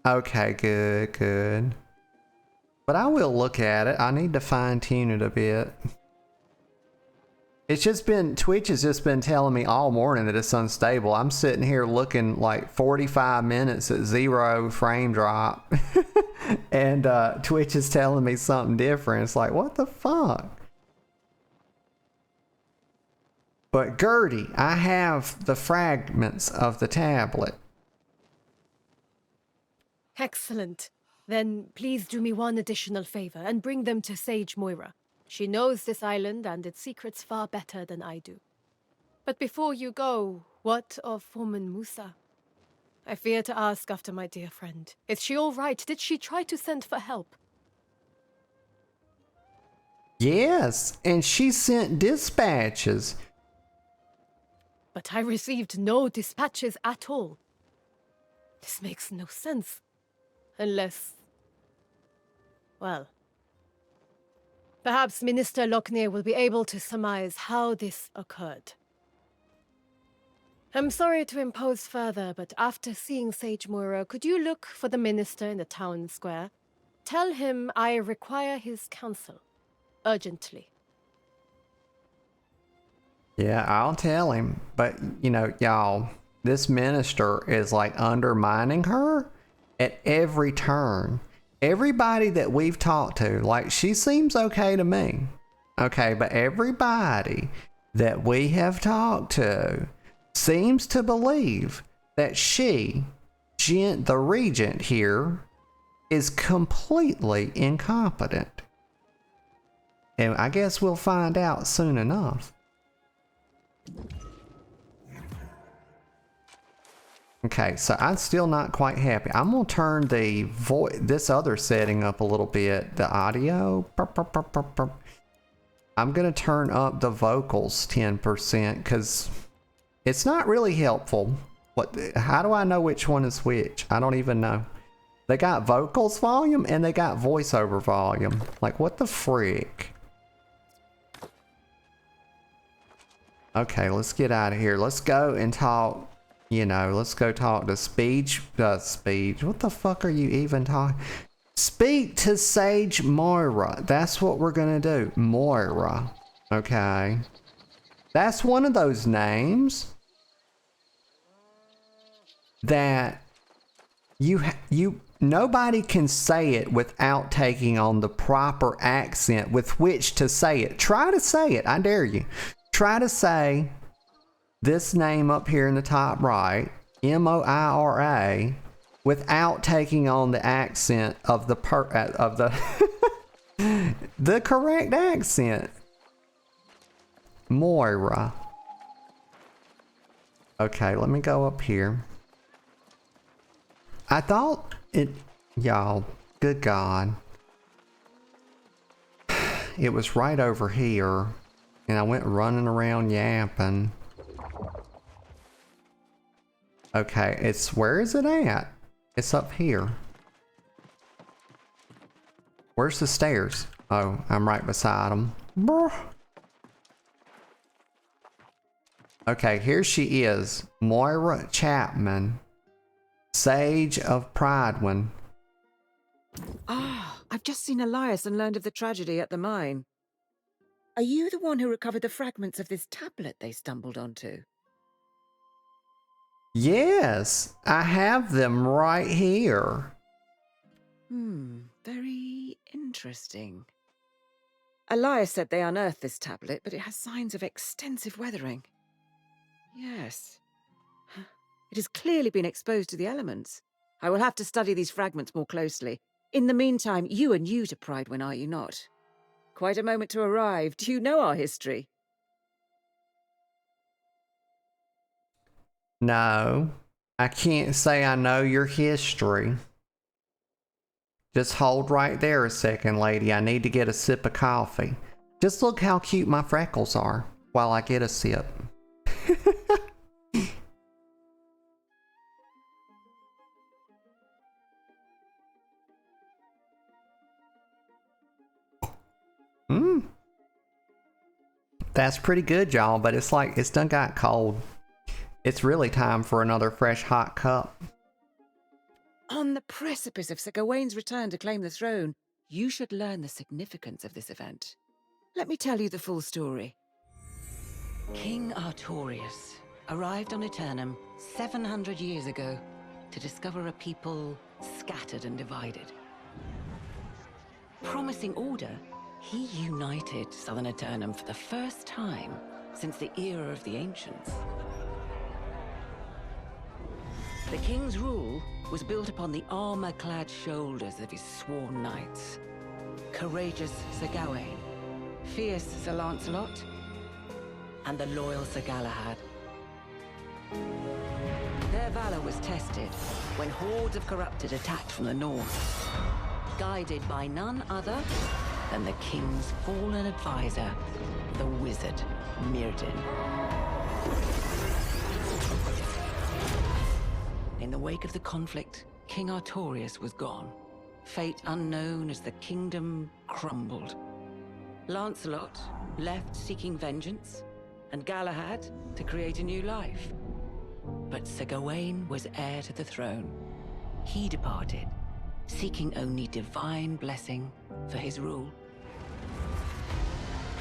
okay, good. But I will look at it. I need to fine tune it a bit. It's just been, Twitch has just been telling me all morning that it's unstable. I'm sitting here looking like 45 minutes at 0 frame drop. And Twitch is telling me something different. It's like, what the fuck? But Gertie, I have the fragments of the tablet. Excellent. Then please do me one additional favor and bring them to Sage Moira. She knows this island and its secrets far better than I do. But before you go, what of Foreman Musa? I fear to ask after my dear friend. Is she all right? Did she try to send for help? Yes, and she sent dispatches. But I received no dispatches at all. This makes no sense. Unless... well... perhaps Minister Locknear will be able to surmise how this occurred. I'm sorry to impose further, but after seeing Sage Moira, could you look for the minister in the town square? Tell him I require his counsel. Urgently. Yeah, I'll tell him. But, you know, y'all, this minister is like undermining her at every turn. Everybody that we've talked to, like, she seems okay to me. Okay, but everybody that we have talked to seems to believe that she, the regent here, is completely incompetent. And I guess we'll find out soon enough. Okay, so I'm still not quite happy. I'm gonna turn the this other setting up a little bit, the audio. I'm gonna turn up the vocals 10% because it's not really helpful. What? How do I know which one is which? I don't even know. They got vocals volume and they got voiceover volume. Like, what the frick? Okay, let's get out of here. Let's go and talk. You know, let's go talk to Speech. Speech. What the fuck are you even talking? Speak to Sage Moira. That's what we're gonna do. Moira. Okay. That's one of those names that nobody can say it without taking on the proper accent with which to say it. Try to say it. I dare you. Try to say this name up here in the top right, Moira, without taking on the accent of the the correct accent. Moira. Okay, let me go up here. I thought it, y'all, good God. It was right over here, and I went running around yapping. Okay, where is it at? It's up here. Where's the stairs? Oh, I'm right beside them. Okay, here she is. Moira Chapman, Sage of Pridewin. Ah, I've just seen Elias and learned of the tragedy at the mine. Are you the one who recovered the fragments of this tablet they stumbled onto? Yes, I have them right here. Very interesting. Elias said they unearthed this tablet, but it has signs of extensive weathering. Yes. It has clearly been exposed to the elements. I will have to study these fragments more closely. In the meantime, you are new to Pridewin, are you not? Quite a moment to arrive. Do you know our history? No, I can't say I know your history. Just hold right there a second, lady. I need to get a sip of coffee. Just look how cute my freckles are while I get a sip. That's pretty good, y'all, but it's like it's done got cold. It's really time for another fresh hot cup. On the precipice of Sir Gawain's return to claim the throne, you should learn the significance of this event. Let me tell you the full story. King Artorius arrived on Aeternum 700 years ago to discover a people scattered and divided. Promising order, he united Southern Aeternum for the first time since the era of the Ancients. The king's rule was built upon the armor-clad shoulders of his sworn knights. Courageous Sir Gawain, fierce Sir Lancelot, and the loyal Sir Galahad. Their valor was tested when hordes of corrupted attacked from the north, guided by none other than the king's fallen advisor, the wizard Myrddin. In the wake of the conflict, King Artorius was gone. Fate unknown as the kingdom crumbled. Lancelot left seeking vengeance, and Galahad to create a new life. But Sir Gawain was heir to the throne. He departed, seeking only divine blessing for his rule.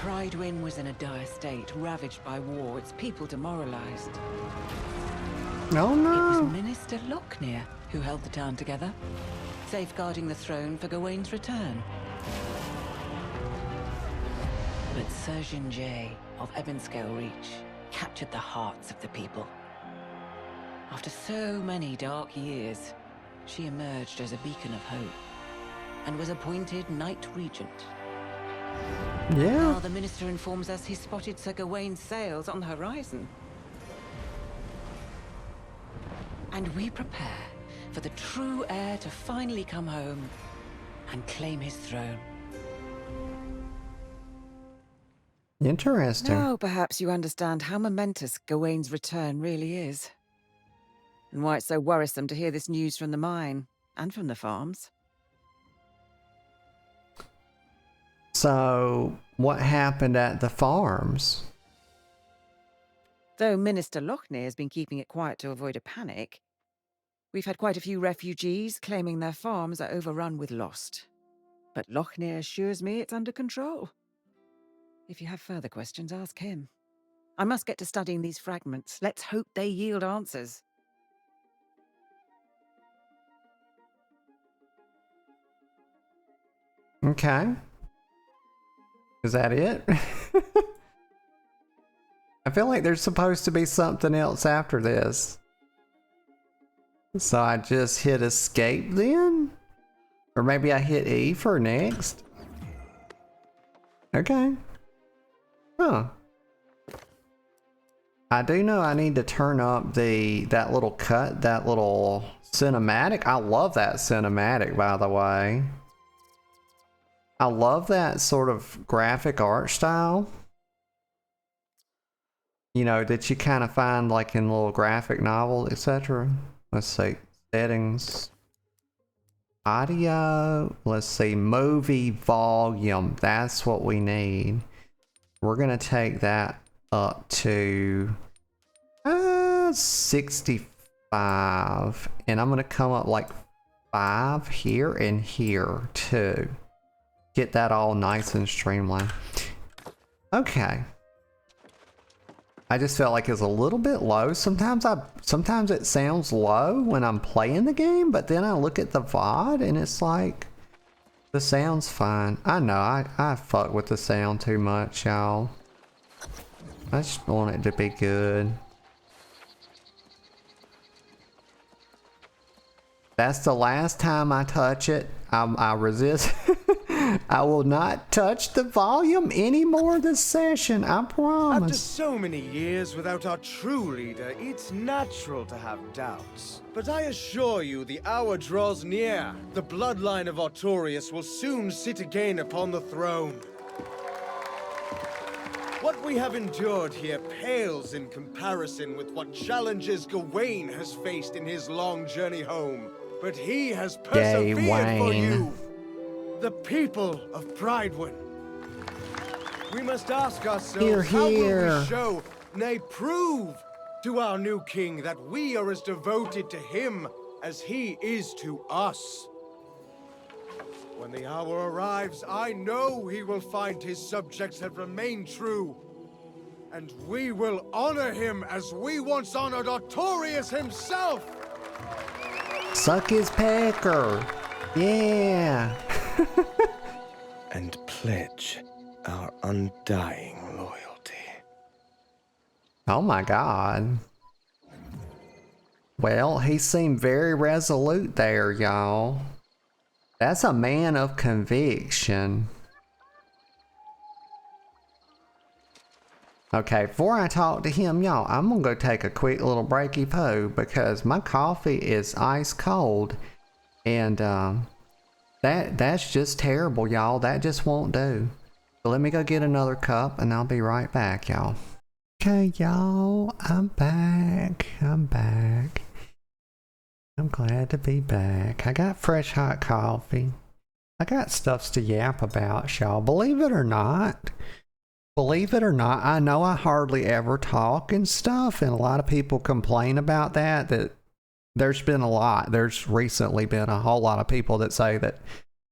Pridewin was in a dire state, ravaged by war, its people demoralized. Oh It no! was Minister Locknear who held the town together, safeguarding the throne for Gawain's return. But Surgeon Jay of Ebonscale Reach captured the hearts of the people. After so many dark years, she emerged as a beacon of hope and was appointed Knight Regent. Yeah. Now the minister informs us he spotted Sir Gawain's sails on the horizon. And we prepare for the true heir to finally come home and claim his throne. Interesting. Now perhaps you understand how momentous Gawain's return really is. and why it's so worrisome to hear this news from the mine and from the farms. So, what happened at the farms? Though Minister Lochner has been keeping it quiet to avoid a panic, we've had quite a few refugees claiming their farms are overrun with Lost. But Lochner assures me it's under control. If you have further questions, ask him. I must get to studying these fragments. Let's hope they yield answers. Okay. Is that it? I feel like there's supposed to be something else after this. So I just hit escape then? Or maybe I hit E for next? Okay. Huh. I do know I need to turn up that little cinematic. I love that cinematic, by the way. I love that sort of graphic art style. You know, that you kind of find like in little graphic novels, etc. Let's see. Settings. Audio. Let's see. Movie volume. That's what we need. We're going to take that up to 65. And I'm going to come up like 5 here and here too. Get that all nice and streamlined. Okay. I just felt like it's a little bit low. Sometimes it sounds low when I'm playing the game, but then I look at the VOD and it's like the sound's fine. I know I fuck with the sound too much, y'all. I just want it to be good. That's the last time I touch it. I resist. I will not touch the volume anymore this session, I promise. After so many years without our true leader, it's natural to have doubts. But I assure you, the hour draws near. The bloodline of Artorias will soon sit again upon the throne. What we have endured here pales in comparison with what challenges Gawain has faced in his long journey home. But he has persevered for you, the people of Prydwen. We must ask ourselves, how will we show, nay prove, to our new king that we are as devoted to him as he is to us? When the hour arrives, I know he will find his subjects have remained true. And we will honor him as we once honored Artorias himself! Suck his pecker. Yeah. And pledge our undying loyalty. Oh my god. Well, he seemed very resolute there, y'all. That's a man of conviction. Okay, before I talk to him, y'all, I'm gonna go take a quick little breaky poo because my coffee is ice cold, and that's just terrible, y'all. That just won't do. So let me go get another cup, and I'll be right back, y'all. Okay, y'all, I'm back. I'm glad to be back. I got fresh hot coffee. I got stuffs to yap about, y'all. Believe it or not, I know I hardly ever talk and stuff, and a lot of people complain about that there's recently been a whole lot of people that say that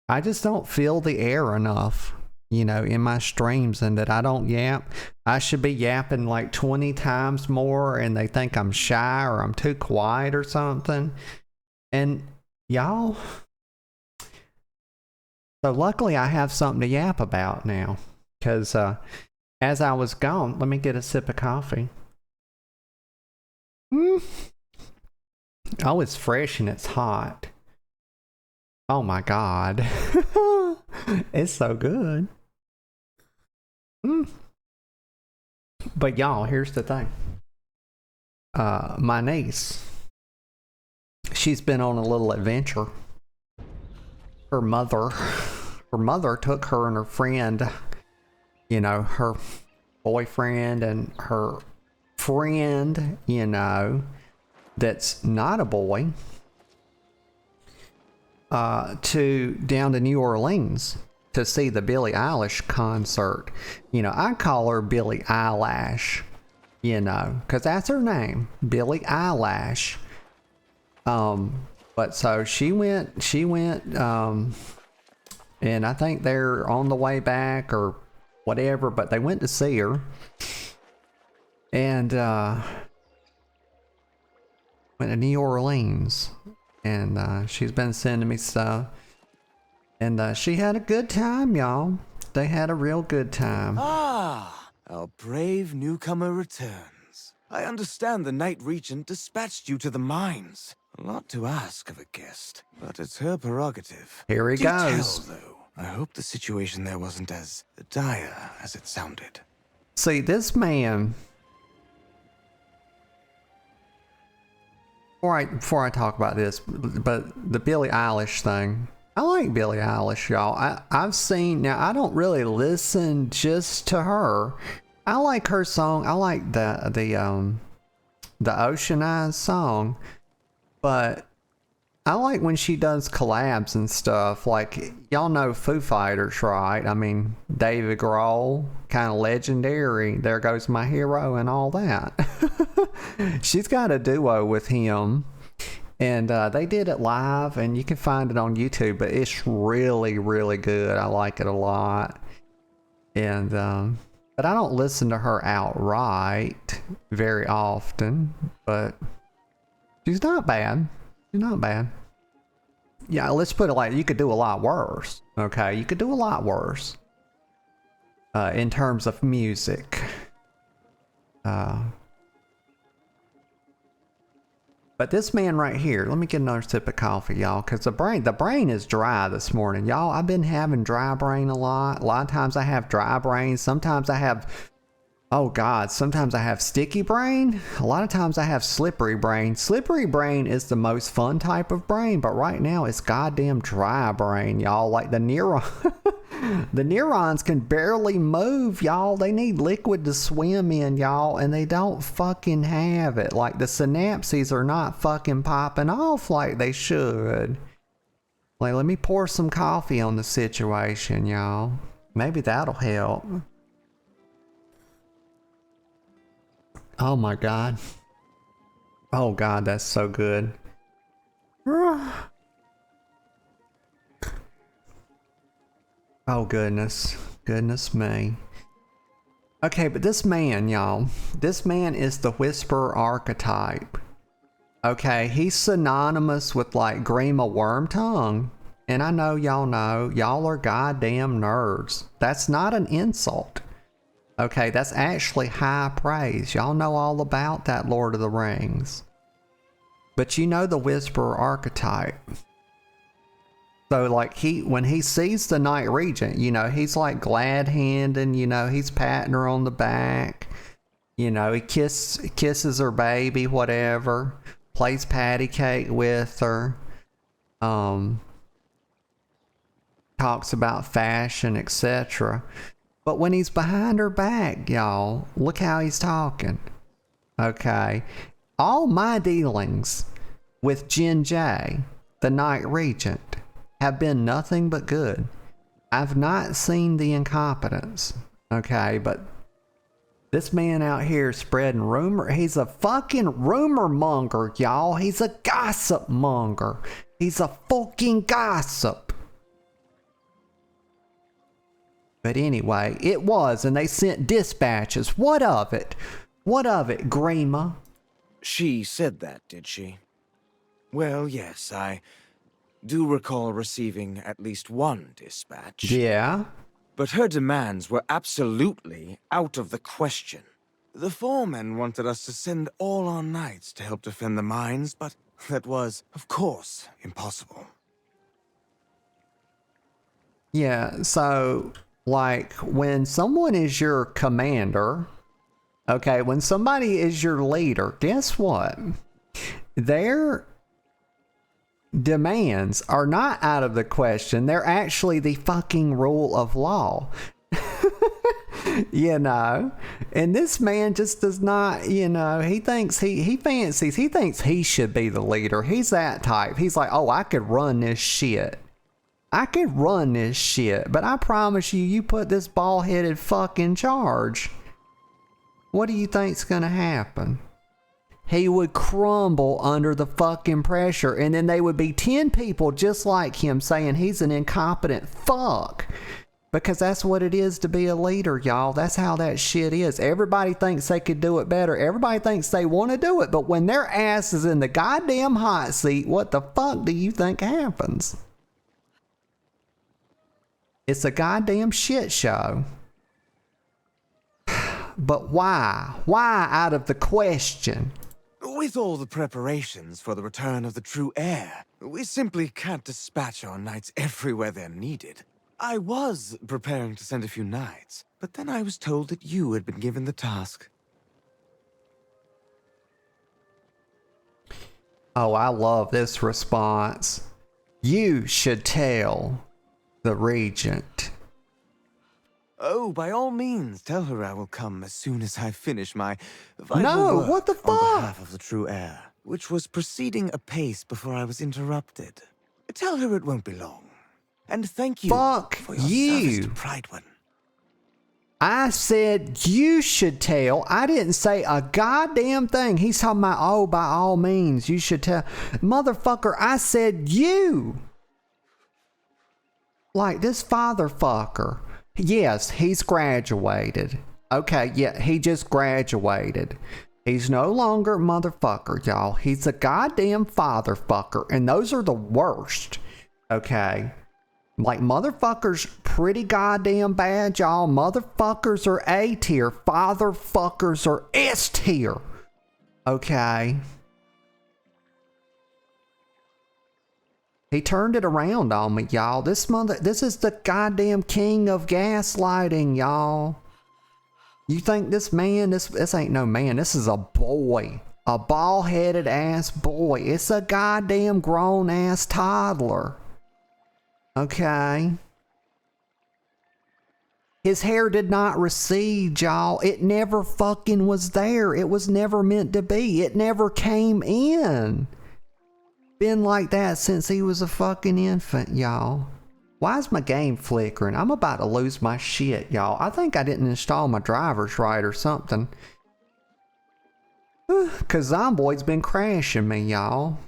I just don't feel the air enough, you know, in my streams, and that I don't yap. I should be yapping like 20 times more, and they think I'm shy or I'm too quiet or something. And y'all, so luckily I have something to yap about now, because as I was gone, let me get a sip of coffee. Oh, it's fresh and it's hot. Oh my god. It's so good. But y'all, here's the thing. My niece, she's been on a little adventure. Her mother took her and her friend, you know, her boyfriend and her friend, you know, that's not a boy to down to New Orleans to see the Billie Eilish concert. You know, I call her Billie Eyelash, you know, because that's her name, Billie Eyelash. But so she went, and I think they're on the way back or whatever, but they went to see her. And went to New Orleans. And she's been sending me stuff. And she had a good time, y'all. They had a real good time. Ah, our brave newcomer returns. I understand the Night Regent dispatched you to the mines. A lot to ask of a guest, but it's her prerogative. Here he goes. Though. I hope the situation there wasn't as dire as it sounded. See, this man... Before I talk about this, but the Billie Eilish thing, I like Billie Eilish, y'all. I've seen, now I don't really listen just to her. I like her song. I like the Ocean Eyes song, but I like when she does collabs and stuff. Like, y'all know Foo Fighters, right? I mean, David Grohl, kind of legendary. There Goes My Hero and all that. She's got a duo with him, and they did it live, and you can find it on YouTube, but it's really, really good. I like it a lot. And, but I don't listen to her outright very often, but she's not bad. She's not bad. Yeah, let's put it like, you could do a lot worse. Okay, you could do a lot worse in terms of music. But this man right here, let me get another sip of coffee, y'all, because the brain is dry this morning. Y'all, I've been having dry brain a lot. A lot of times I have dry brain. Sometimes I have, oh God, sometimes I have sticky brain. A lot of times I have slippery brain. Slippery brain is the most fun type of brain, but right now it's goddamn dry brain, y'all. Like the the neurons can barely move, y'all. They need liquid to swim in, y'all, and they don't fucking have it. Like the synapses are not fucking popping off like they should. Like, let me pour some coffee on the situation, y'all. Maybe that'll help. Oh my God. Oh God, that's so good. Oh goodness. Goodness me. Okay, but this man, y'all. This man is the Whisperer archetype. Okay, he's synonymous with like Grima Wormtongue. And I know y'all are goddamn nerds. That's not an insult. Okay, that's actually high praise. Y'all know all about that Lord of the Rings. But you know the Whisperer archetype. So like when he sees the Night Regent, you know, he's like glad handing, you know, he's patting her on the back. You know, he kisses her baby, whatever. Plays patty cake with her. Talks about fashion, etc. But when he's behind her back, y'all, look how he's talking. Okay. All my dealings with Jin Jae, the Night Regent, have been nothing but good. I've not seen the incompetence. Okay, but this man out here spreading rumor. He's a fucking rumor monger, y'all. He's a gossip monger. He's a fucking gossip. But anyway, it was, and they sent dispatches. What of it? What of it, Grima? She said that, did she? Well, yes, I do recall receiving at least one dispatch. Yeah? But her demands were absolutely out of the question. The foremen wanted us to send all our knights to help defend the mines, but that was, of course, impossible. Yeah, so, like, when someone is your commander, okay, when somebody is your leader, guess what? Their demands are not out of the question. They're actually the fucking rule of law. You know, and this man just does not, you know, he thinks he thinks he should be the leader. He's that type. He's like, oh, I could run this shit. I could run this shit, but I promise you, you put this bald-headed fuck in charge. What do you think's gonna happen? He would crumble under the fucking pressure, and then they would be 10 people just like him saying he's an incompetent fuck. Because that's what it is to be a leader, y'all. That's how that shit is. Everybody thinks they could do it better. Everybody thinks they want to do it, but when their ass is in the goddamn hot seat, what the fuck do you think happens? It's a goddamn shit show. But why? Why out of the question? With all the preparations for the return of the true heir, we simply can't dispatch our knights everywhere they're needed. I was preparing to send a few knights, but then I was told that you had been given the task. Oh, I love this response. You should tell the regent. Oh, by all means, tell her I will come as soon as I finish my vital work what the on fuck? behalf of the true heir, which was proceeding apace before I was interrupted. Tell her it won't be long. And thank you for your service to Prydwen. I said you should tell. I didn't say a goddamn thing. He's talking about, oh, by all means, you should tell. Motherfucker, I said you. Like this fatherfucker. Yes, he's graduated. Okay, yeah, he just graduated. He's no longer motherfucker, y'all. He's a goddamn fatherfucker, and those are the worst. Okay? Like, motherfuckers pretty goddamn bad, y'all. Motherfuckers are A tier. Fatherfuckers are S tier. Okay? He turned it around on me, y'all. This is the goddamn king of gaslighting, y'all. You think this man, this ain't no man. This is a boy. A bald-headed ass boy. It's a goddamn grown-ass toddler. Okay? His hair did not recede, y'all. It never fucking was there. It was never meant to be. It never came in. Been like that since he was a fucking infant, y'all. Why is my game flickering? I'm about to lose my shit, y'all. I think I didn't install my drivers right or something. Cause Zomboid's been crashing me, y'all.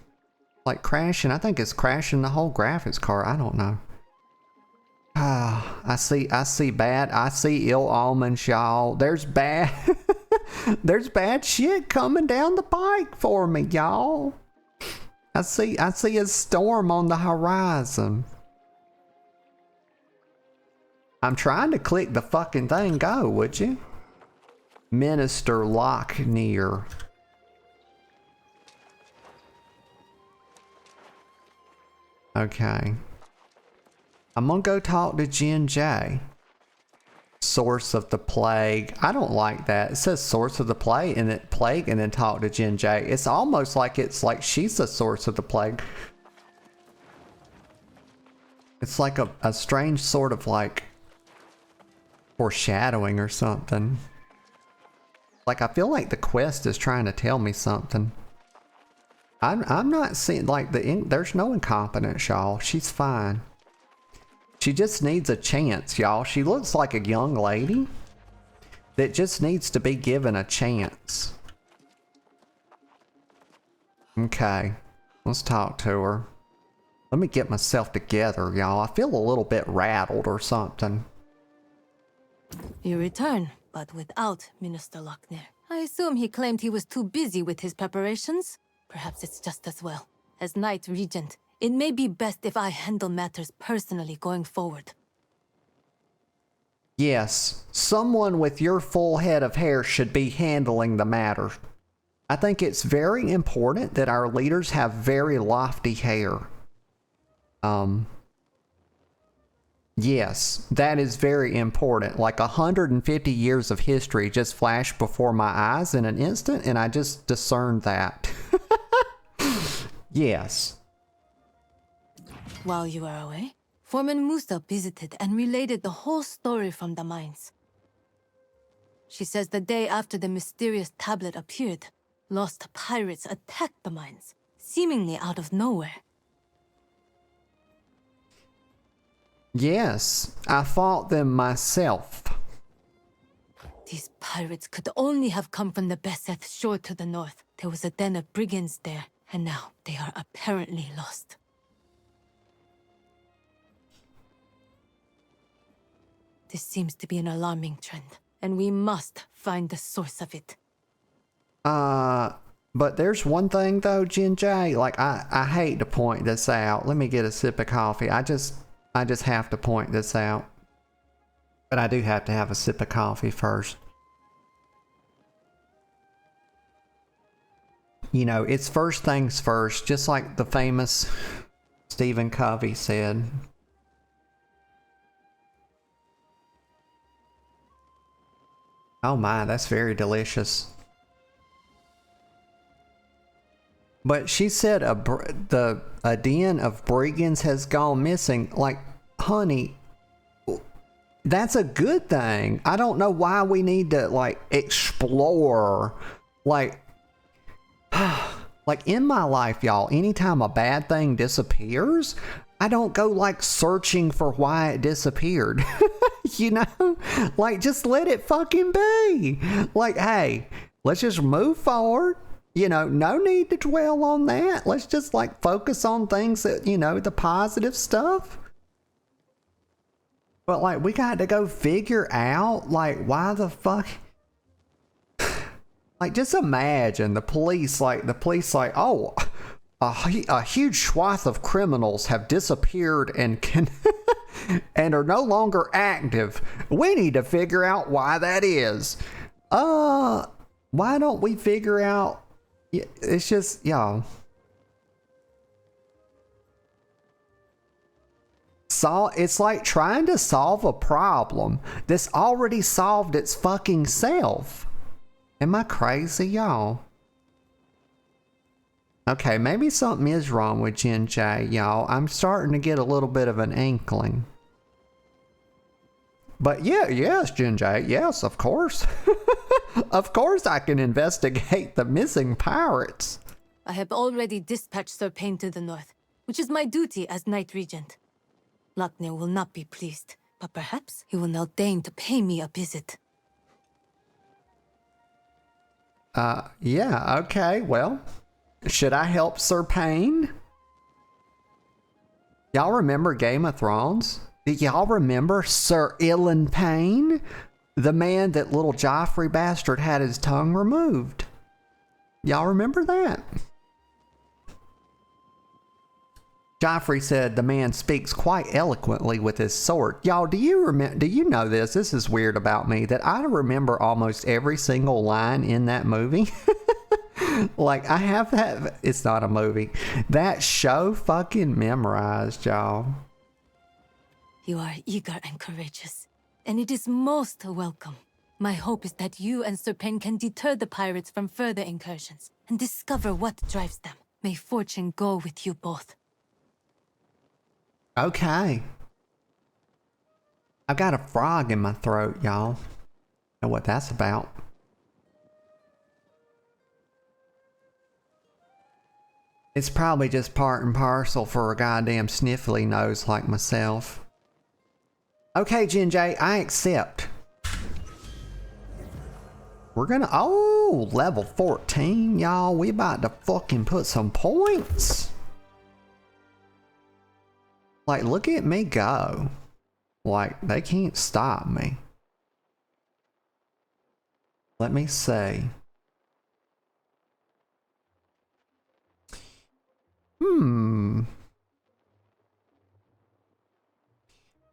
Like crashing. I think it's crashing the whole graphics card. I don't know. I see bad. I see ill omens, y'all. There's bad. There's bad shit coming down the pike for me, y'all. I see a storm on the horizon. I'm trying to click the fucking thing. Go, would you? Minister Locknear. Okay. I'm gonna go talk to Jin Jay. Source of the plague. I don't like that. It says source of the plague and then talk to Jin Jay. It's almost like it's like she's the source of the plague. It's like a strange sort of like foreshadowing or something. Like I feel like the quest is trying to tell me something. I'm not seeing like there's no incompetence, y'all. She's fine. She just needs a chance, y'all. She looks like a young lady that just needs to be given a chance. Okay, let's talk to her. Let me get myself together, y'all. I feel a little bit rattled or something. You return, but without Minister Locknear. I assume he claimed he was too busy with his preparations. Perhaps it's just as well. As Knight Regent, it may be best if I handle matters personally going forward. Yes, someone with your full head of hair should be handling the matter. I think it's very important that our leaders have very lofty hair. Yes, that is very important. Like 150 years of history just flashed before my eyes in an instant, and I just discerned that. Yes. While you were away, Foreman Musa visited and related the whole story from the mines. She says the day after the mysterious tablet appeared, lost pirates attacked the mines, seemingly out of nowhere. Yes, I fought them myself. These pirates could only have come from the Beseth shore to the north. There was a den of brigands there, and now they are apparently lost. This seems to be an alarming trend, and we must find the source of it. But there's one thing though, Jinjay, like I hate to point this out. Let me get a sip of coffee. I just have to point this out. But I do have to have a sip of coffee first. You know, it's first things first, just like the famous Stephen Covey said. Oh my, that's very delicious. But she said a den of brigands has gone missing. Like, honey, that's a good thing. I don't know why we need to, like, explore. Like, like in my life, y'all, anytime a bad thing disappears, I don't go, like, searching for why it disappeared. You know? Like, just let it fucking be. Like, hey, let's just move forward. You know, no need to dwell on that. Let's just, like, focus on things that, you know, the positive stuff. But, like, we got to go figure out, like, why the fuck... Like, just imagine the police, like, oh, a huge swath of criminals have disappeared and can... and are no longer active. We need to figure out why that is. Why don't we figure out... It's just, y'all. It's like trying to solve a problem that's already solved its fucking self. Am I crazy, y'all? Okay, maybe something is wrong with Jinjay, y'all. I'm starting to get a little bit of an inkling. But yes, Jinjay, yes, of course. Of course I can investigate the missing pirates. I have already dispatched Sir Payne to the north, which is my duty as Knight Regent. Lochner will not be pleased, but perhaps he will now deign to pay me a visit. Yeah, okay, well, should I help Sir Payne? Y'all remember Game of Thrones? Do y'all remember Sir Ilyn Payne? The man that little Joffrey bastard had his tongue removed. Y'all remember that? Joffrey said the man speaks quite eloquently with his sword. Y'all, do you know this? This is weird about me, that I remember almost every single line in that movie. Like, I have that, it's not a movie, that show fucking memorized, y'all. You are eager and courageous, and it is most welcome. My hope is that you and Sir Payne can deter the pirates from further incursions and discover what drives them. May fortune go with you both. Okay. I've got a frog in my throat, y'all. Know what that's about. It's probably just part and parcel for a goddamn sniffly nose like myself. Okay, Jinjay, I accept. We're gonna... Oh, level 14, y'all. We about to fucking put some points. Like, look at me go. Like, they can't stop me. Let me see.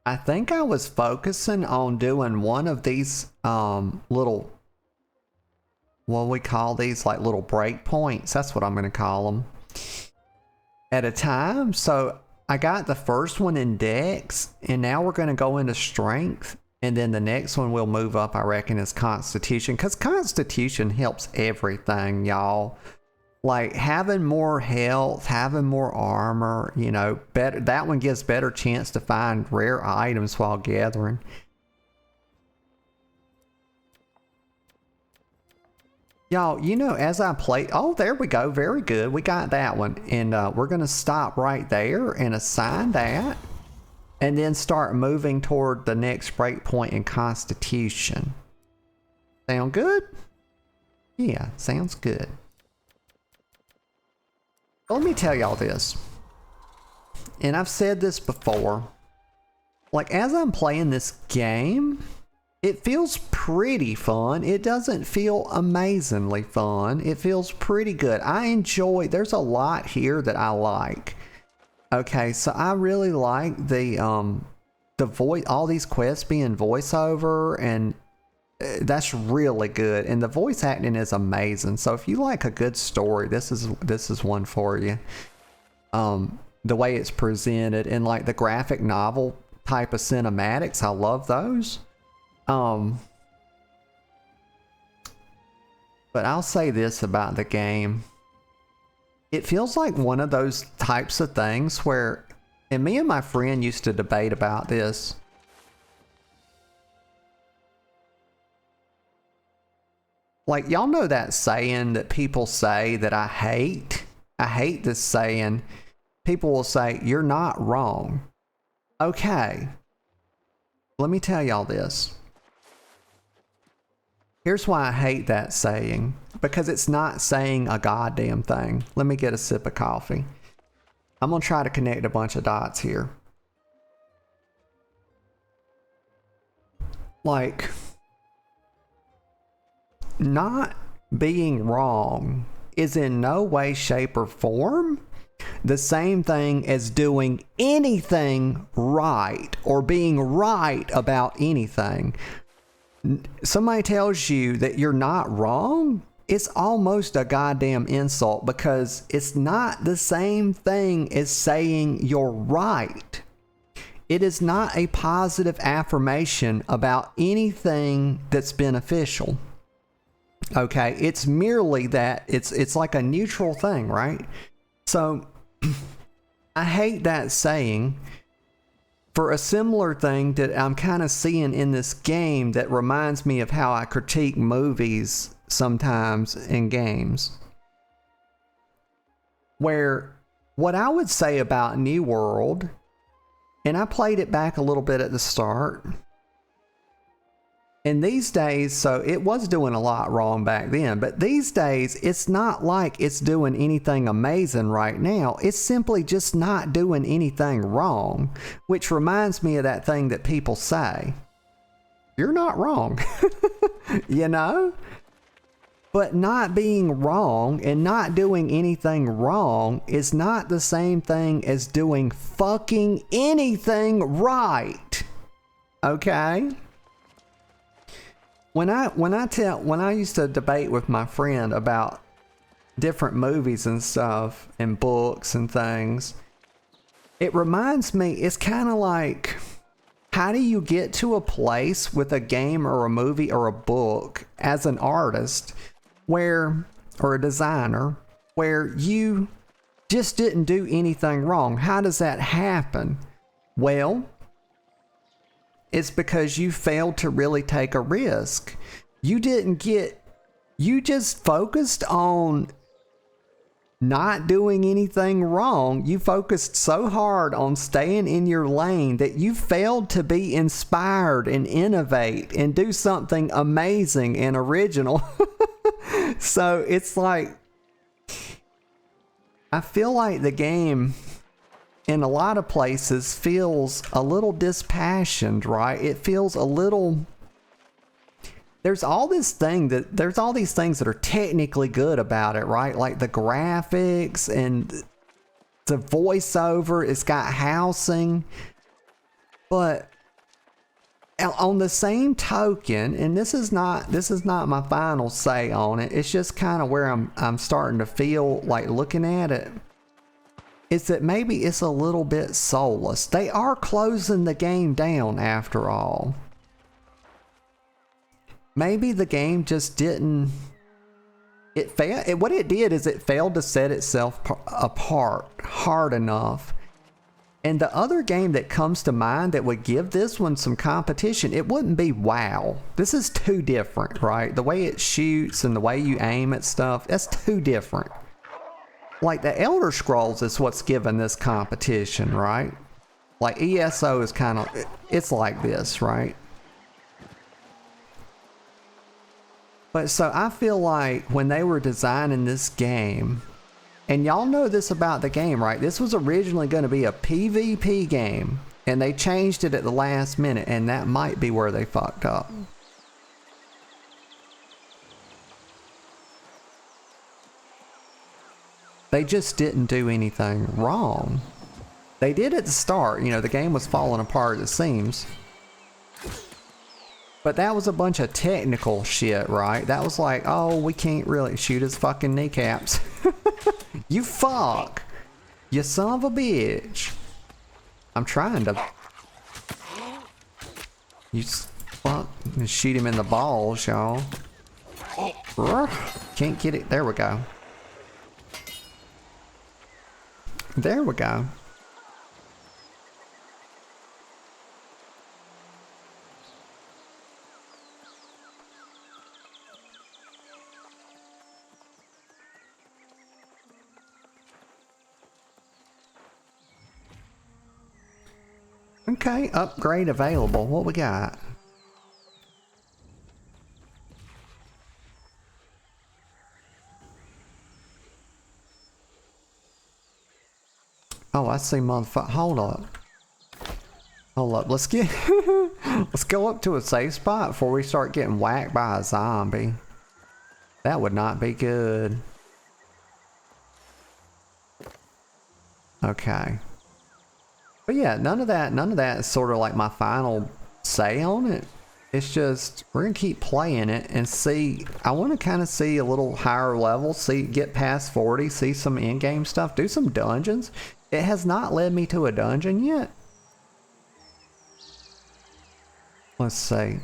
I think I was focusing on doing one of these little, what we call these, like little break points. That's what I'm going to call them. At a time. So I got the first one in Dex, and now we're going to go into Strength. And then the next one we'll move up, I reckon, is Constitution. Because Constitution helps everything, y'all. Like, having more health, having more armor, you know, better. That one gives better chance to find rare items while gathering. Y'all, you know, as I play, oh, there we go. Very good. We got that one. And we're going to stop right there and assign that. And then start moving toward the next breakpoint in Constitution. Sound good? Yeah, sounds good. Let me tell y'all this. And I've said this before. Like, as I'm playing this game, it feels pretty fun. It doesn't feel amazingly fun. It feels pretty good. I enjoy, there's a lot here that I like. Okay, so I really like the voice, all these quests being voiceover, and that's really good. And the voice acting is amazing. So if you like a good story, this is one for you. The way it's presented and like the graphic novel type of cinematics, I love those. But I'll say this about the game. It feels like one of those types of things where, and me and my friend used to debate about this. Like, y'all know that saying that people say that I hate? I hate this saying. People will say, you're not wrong. Okay. Let me tell y'all this. Here's why I hate that saying. Because it's not saying a goddamn thing. Let me get a sip of coffee. I'm going to try to connect a bunch of dots here. Like, not being wrong is in no way, shape, or form the same thing as doing anything right or being right about anything. Somebody tells you that you're not wrong, it's almost a goddamn insult, because it's not the same thing as saying you're right. It is not a positive affirmation about anything that's beneficial. Okay, it's merely that it's like a neutral thing, right? So I hate that saying for a similar thing that I'm kind of seeing in this game that reminds me of how I critique movies sometimes in games. Where what I would say about New World, and I played it back a little bit at the start, and these days, so it was doing a lot wrong back then, but these days, it's not like it's doing anything amazing right now. It's simply just not doing anything wrong, which reminds me of that thing that people say. You're not wrong, you know? But not being wrong and not doing anything wrong is not the same thing as doing fucking anything right. Okay? When I used to debate with my friend about different movies and stuff and books and things, it reminds me, it's kind of like, how do you get to a place with a game or a movie or a book as an artist or a designer where you just didn't do anything wrong? How does that happen? Well, it's because you failed to really take a risk. You just focused on not doing anything wrong. You focused so hard on staying in your lane that you failed to be inspired and innovate and do something amazing and original. So it's like, I feel like the game in a lot of places feels a little dispassionate, right? It feels a little, there's all these things that are technically good about it, right? Like the graphics and the voiceover, it's got housing. But on the same token, and this is not my final say on it, it's just kind of where I'm starting to feel like looking at it, is that maybe it's a little bit soulless. They are closing the game down after all. Maybe the game just didn't, what it did is it failed to set itself apart hard enough. And the other game that comes to mind that would give this one some competition, it wouldn't be WoW. This is too different, right? The way it shoots and the way you aim at stuff, that's too different. Like the Elder Scrolls is what's given this competition, right? Like ESO is kind of, it's like this, right? But so I feel like when they were designing this game, and y'all know this about the game, right? This was originally going to be a PvP game, and they changed it at the last minute, and that might be where they fucked up. They just didn't do anything wrong. They did at the start, you know, the game was falling apart, it seems. But that was a bunch of technical shit, right? That was like, oh, we can't really shoot his fucking kneecaps. You fuck. You son of a bitch. I'm trying to... You fuck. Shoot him in the balls, y'all. Can't get it. There we go. There we go. Okay, upgrade available. What we got? Oh, I see motherfucker. Hold up. Hold up. Let's get... Let's go up to a safe spot before we start getting whacked by a zombie. That would not be good. Okay. But yeah, none of that is sort of like my final say on it. It's just, we're gonna keep playing it and see. I want to kind of see a little higher level, get past 40, see some in-game stuff, do some dungeons. It has not led me to a dungeon yet. Let's see.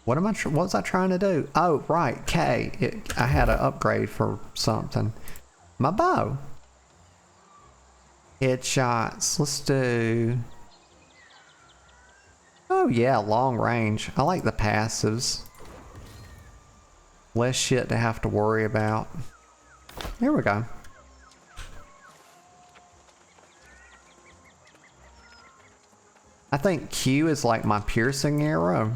What was I trying to do? Oh, right, K. I had an upgrade for something. My bow. Headshots. Let's do... Oh yeah, long range. I like the passives. Less shit to have to worry about. Here we go. I think Q is like my piercing arrow.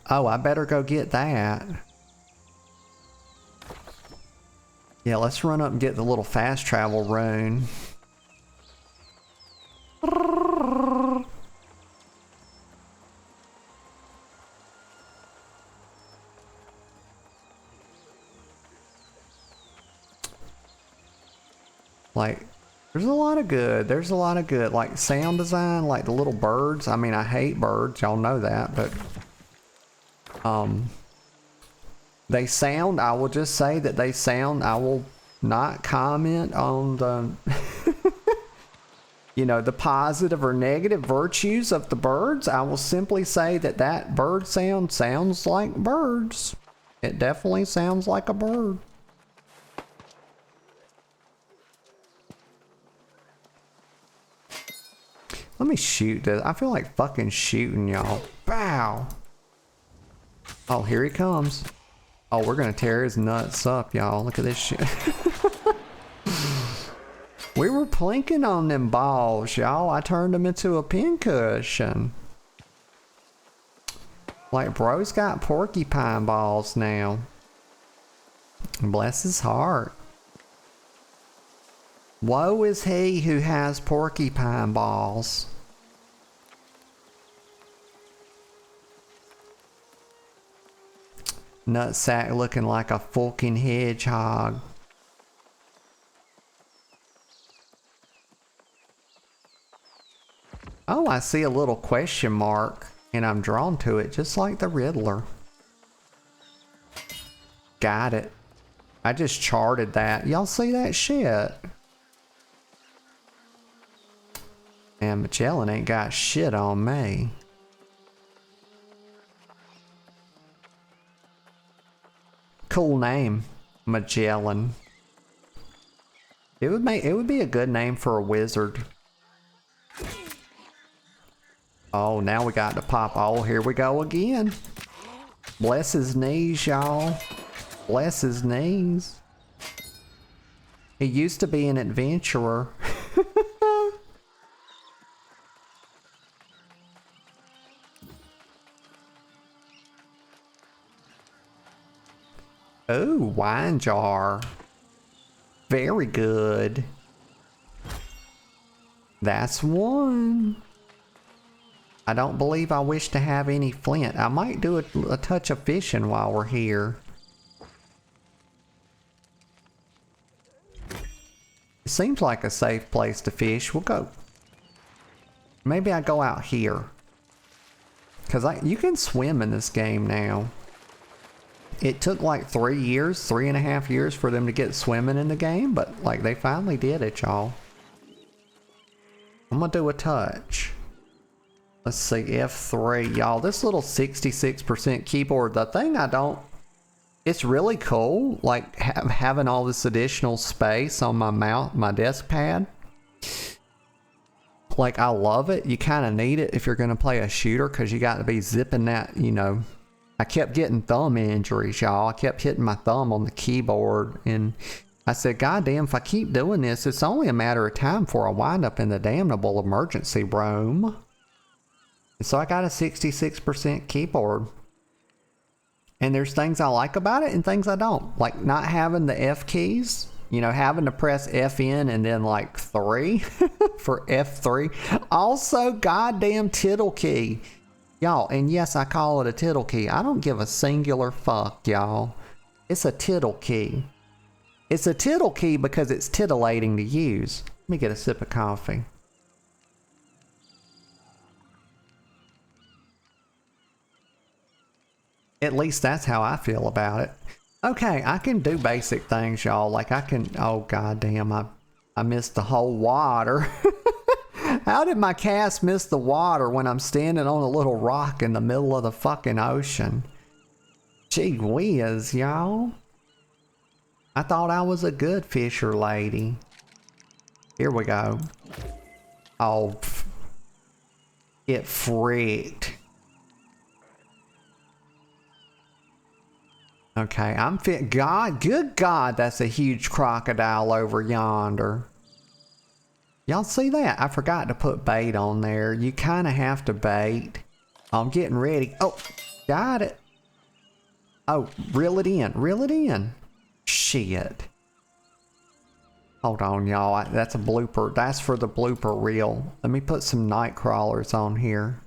Oh, I better go get that. Yeah, let's run up and get the little fast travel rune. Like, there's a lot of good. There's a lot of good. Like, sound design, like the little birds. I mean, I hate birds. Y'all know that, but... They sound, I will just say that they sound, I will not comment on the, you know, the positive or negative virtues of the birds. I will simply say that that bird sound sounds like birds. It definitely sounds like a bird. Let me shoot this. I feel like fucking shooting, y'all. Bow. Oh, here he comes. Oh, we're gonna tear his nuts up, y'all. Look at this shit. We were plinking on them balls, y'all. I turned them into a pincushion. Like, bro's got porcupine balls now. Bless his heart. Woe is he who has porcupine balls. Nutsack looking like a fucking hedgehog. Oh, I see a little question mark, and I'm drawn to it just like the Riddler. Got it. I just charted that. Y'all see that shit? And Magellan ain't got shit on me. Cool name. Magellan. It would be a good name for a wizard. Oh, now we got to pop. Oh, here we go again. Bless his knees, y'all. Bless his knees. He used to be an adventurer. Oh, wine jar. Very good. That's one. I don't believe I wish to have any flint. I might do a touch of fishing while we're here. It seems like a safe place to fish. We'll go. Maybe I go out here. Because you can swim in this game now. It took like 3.5 years for them to get swimming in the game, but like they finally did it, y'all. I'm gonna do a touch. Let's see, F3, y'all. This little 66% keyboard, the thing it's really cool, like having all this additional space on my desk pad. Like, I love it. You kind of need it if you're gonna play a shooter, because you got to be zipping that, you know. I kept getting thumb injuries, y'all. I kept hitting my thumb on the keyboard, and I said, God damn, if I keep doing this, it's only a matter of time before I wind up in the damnable emergency room. And so I got a 66% keyboard. And there's things I like about it and things I don't. Like not having the F keys, you know, having to press FN and then like 3 for F3. Also, goddamn tittle key. Y'all, and yes, I call it a tittle key. I don't give a singular fuck, y'all. It's a tittle key. It's a tittle key because it's titillating to use. Let me get a sip of coffee. At least that's how I feel about it. Okay, I can do basic things, y'all. Like I can, oh goddamn, I missed the whole water. How did my cast miss the water when I'm standing on a little rock in the middle of the fucking ocean? Gee whiz, y'all. I thought I was a good fisher lady. Here we go. Oh, it freaked. Okay, I'm fit. God, good God, that's a huge crocodile over yonder. Y'all see that? I forgot to put bait on there. You kind of have to bait. I'm getting ready. Oh, got it. Oh, reel it in. Reel it in. Shit. Hold on, y'all. That's a blooper. That's for the blooper reel. Let me put some night crawlers on here.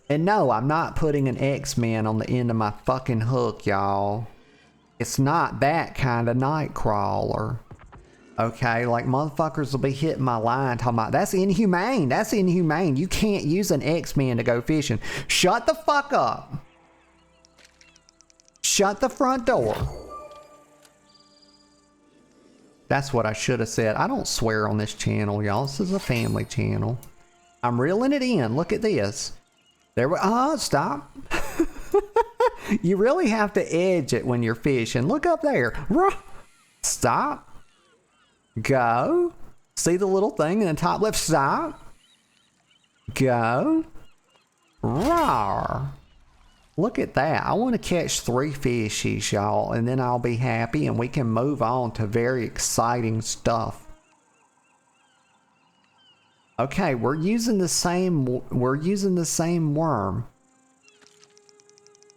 And no, I'm not putting an X-Men on the end of my fucking hook, y'all. It's not that kind of night crawler. Okay, like motherfuckers will be hitting my line talking about, that's inhumane, that's inhumane. You can't use an X-Men to go fishing. Shut the fuck up. Shut the front door. That's what I should have said. I don't swear on this channel, y'all. This is a family channel. I'm reeling it in. Look at this. There we, stop. You really have to edge it when you're fishing. Look up there. Stop. Go. See the little thing in the top left? Stop. Go. Rawr. Look at that. I want to catch 3 fishies, y'all, and then I'll be happy and we can move on to very exciting stuff. Okay, we're using the same worm.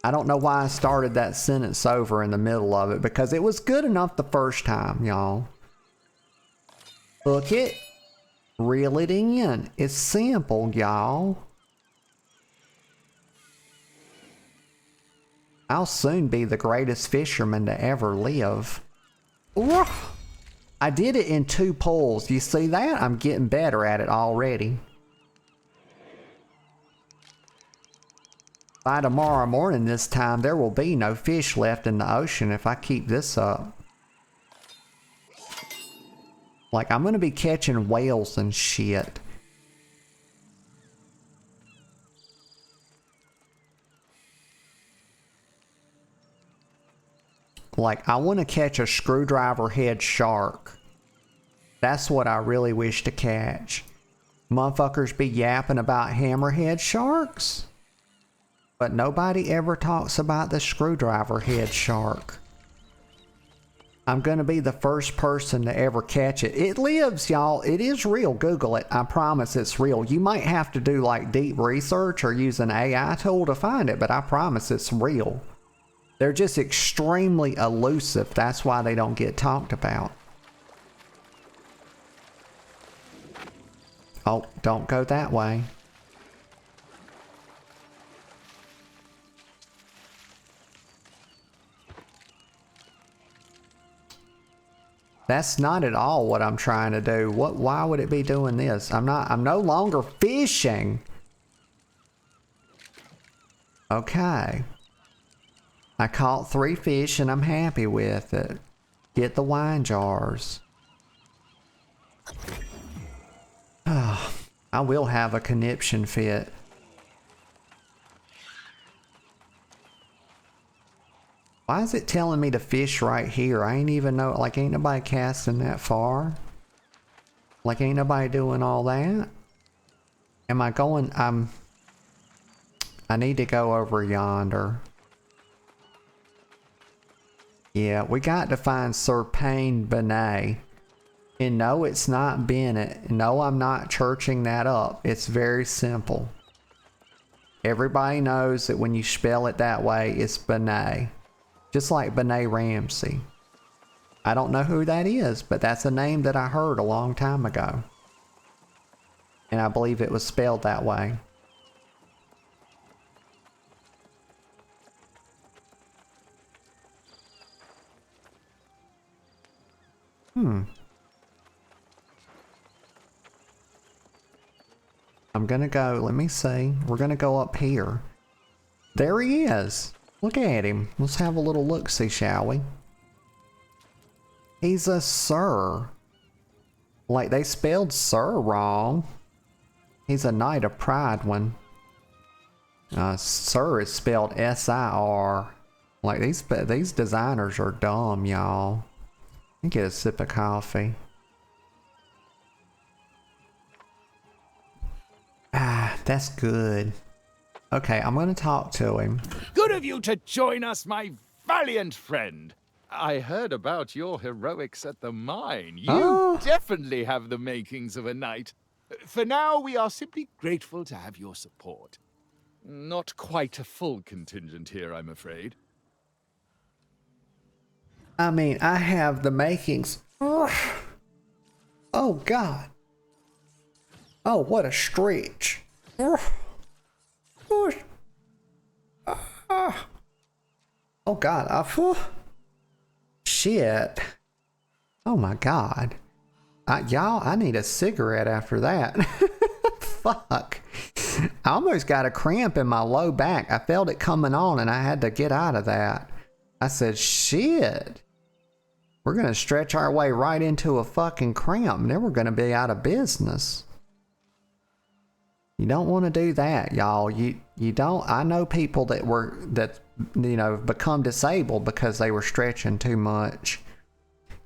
I don't know why I started that sentence over in the middle of it, because it was good enough the first time, y'all. Hook it, reel it in. It's simple, y'all. I'll soon be the greatest fisherman to ever live. Ooh, I did it in 2 pulls. You see that? I'm getting better at it already. By tomorrow morning this time, there will be no fish left in the ocean if I keep this up. Like, I'm gonna be catching whales and shit. Like, I want to catch a screwdriver head shark. That's what I really wish to catch. Motherfuckers be yapping about hammerhead sharks, but nobody ever talks about the screwdriver head shark. I'm gonna be the first person to ever catch it. It lives, y'all. It is real. Google it. I promise it's real. You might have to do like deep research or use an AI tool to find it, but I promise it's real. They're just extremely elusive. That's why they don't get talked about. Oh, don't go that way. That's not at all what I'm trying to do. Why would it be doing this? I'm no longer fishing. Okay. I caught 3 fish and I'm happy with it. Get the wine jars. Oh, I will have a conniption fit. Why is it telling me to fish right here? I ain't even know, like, ain't nobody casting that far. Like, ain't nobody doing all that. Am I going, I need to go over yonder. Yeah, we got to find Sir Payne Benet. And no, it's not Bennett. No, I'm not churching that up. It's very simple. Everybody knows that when you spell it that way, it's Benet. Just like Benet Ramsey. I don't know who that is, but that's a name that I heard a long time ago. And I believe it was spelled that way. I'm gonna go, let me see. We're gonna go up here. There he is. Look at him. Let's have a little look-see, shall we? He's a sir. Like, they spelled sir wrong. He's a Knight of Prydwen. Sir is spelled S-I-R. Like, these designers are dumb, y'all. Let me get a sip of coffee. Ah, that's good. Okay, I'm gonna talk to him. Good of you to join us, my valiant friend. I heard about your heroics at the mine. You definitely have the makings of a knight. For now, we are simply grateful to have your support. Not quite a full contingent here, I'm afraid. I mean, I have the makings. Oh, God. Oh, what a stretch. Oh God, shit. Oh my God. Y'all, I need a cigarette after that. Fuck. I almost got a cramp in my low back. I felt it coming on and I had to get out of that. I said, shit. We're gonna stretch our way right into a fucking cramp and then we're gonna be out of business. You don't want to do that, y'all. You don't. I know people that you know, become disabled because they were stretching too much.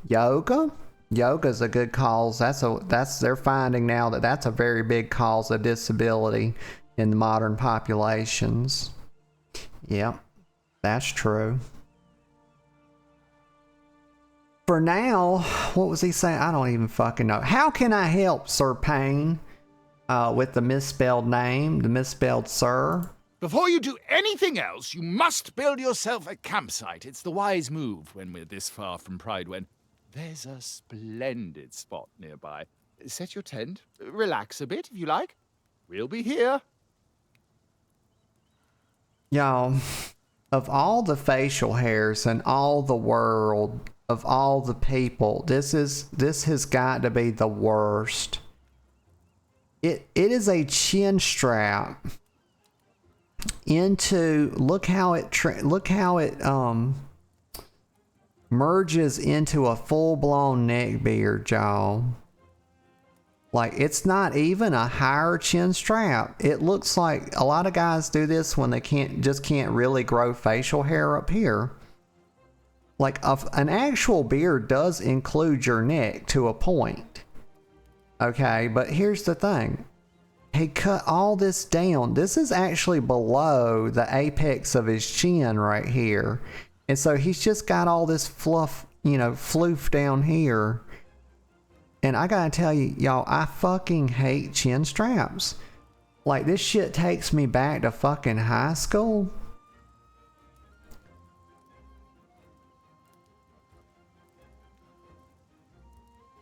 Yoga's a good cause. They're finding now that that's a very big cause of disability in the modern populations. Yep, that's true. For now, what was he saying? I don't even fucking know. How can I help, Sir Payne? With the misspelled name, the misspelled sir. Before you do anything else, you must build yourself a campsite. It's the wise move when we're this far from Prydwen. There's a splendid spot nearby. Set your tent, relax a bit if you like. We'll be here. Y'all, of all the facial hairs in all the world, of all the people, this has got to be the worst. It is a chin strap into, look how it merges into a full-blown neck beard, y'all. Like, it's not even a higher chin strap. It looks like a lot of guys do this when they can't really grow facial hair up here. Like, an actual beard does include your neck to a point. Okay, but here's the thing. He cut all this down. This is actually below the apex of his chin right here. And so he's just got all this fluff, you know, floof down here. And I gotta tell you, y'all, I fucking hate chin straps. Like, this shit takes me back to fucking high school.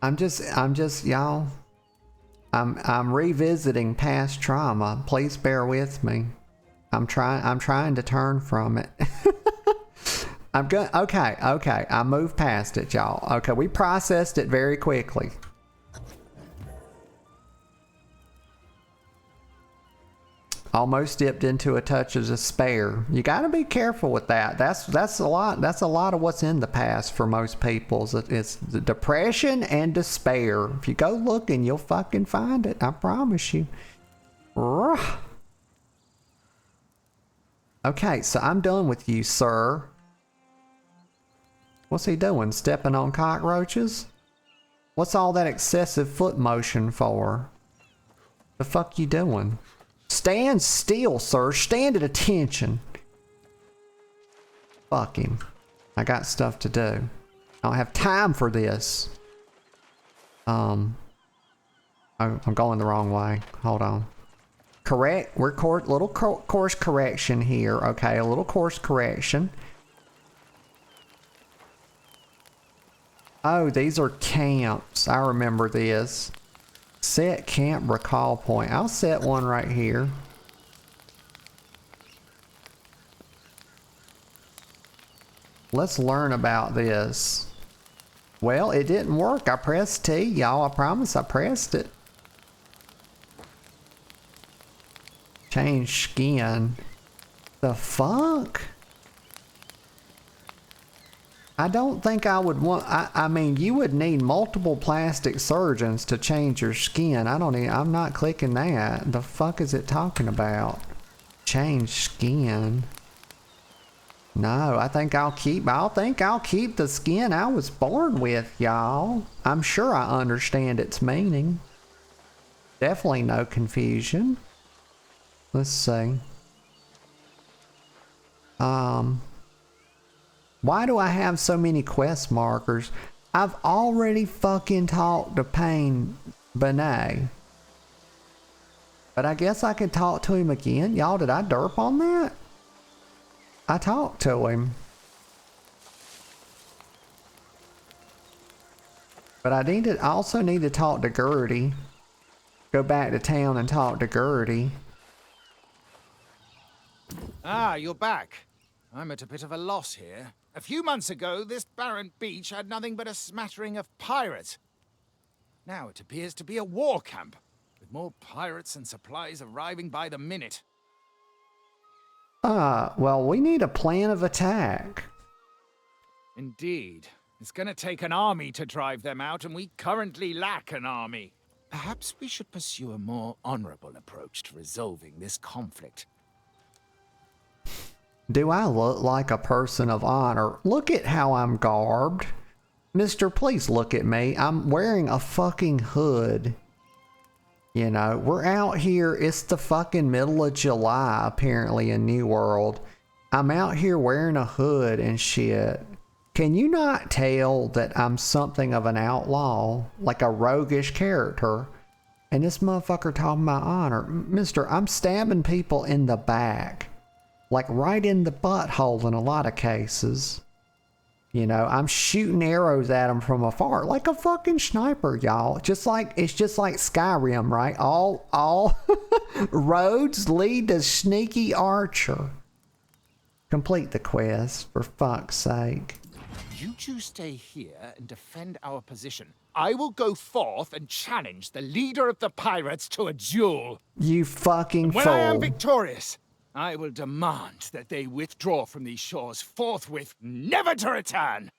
I'm just, y'all, I'm revisiting past trauma. Please bear with me. I'm trying to turn from it. Okay, I moved past it, y'all. Okay, we processed it very quickly. Almost dipped into a touch of despair. You got to be careful with that. That's a lot. That's a lot of what's in the past for most people. It's the depression and despair. If you go looking, you'll fucking find it. I promise you. Okay, so I'm done with you, sir. What's he doing? Stepping on cockroaches? What's all that excessive foot motion for? The fuck you doing? Stand still, sir. Stand at attention. Fuck him. I got stuff to do. I don't have time for this. I'm going the wrong way. Hold on. Correct. We're little course correction here. Okay, a little course correction. Oh, these are camps. I remember this. Set camp recall point. I'll set one right here. Let's learn about this. Well, it didn't work. I pressed T, y'all. I promise I pressed it. Change skin. The fuck? I don't think I would want, I mean, you would need multiple plastic surgeons to change your skin. I'm not clicking that. The fuck is it talking about? Change skin. No, I think I'll keep the skin I was born with, y'all. I'm sure I understand its meaning. Definitely no confusion. Let's see. Why do I have so many quest markers? I've already fucking talked to Pain Benet. But I guess I can talk to him again. Y'all, did I derp on that? I talked to him. But I also need to talk to Gertie. Go back to town and talk to Gertie. Ah, you're back. I'm at a bit of a loss here. A few months ago, this barren beach had nothing but a smattering of pirates. Now it appears to be a war camp, with more pirates and supplies arriving by the minute. Well, we need a plan of attack. Indeed. It's gonna take an army to drive them out, and we currently lack an army. Perhaps we should pursue a more honorable approach to resolving this conflict. Do I look like a person of honor? Look at how I'm garbed. Mister, please look at me. I'm wearing a fucking hood. You know, we're out here. It's the fucking middle of July, apparently, in New World. I'm out here wearing a hood and shit. Can you not tell that I'm something of an outlaw? Like a roguish character? And this motherfucker talking about honor. Mister, I'm stabbing people in the back. Like right in the butthole in a lot of cases. You know, I'm shooting arrows at them from afar like a fucking sniper, y'all. It's just like Skyrim, right? All roads lead to Sneaky Archer. Complete the quest, for fuck's sake. You two stay here and defend our position. I will go forth and challenge the leader of the pirates to a duel. You fucking fool. When I am victorious, I will demand that they withdraw from these shores forthwith, never to return.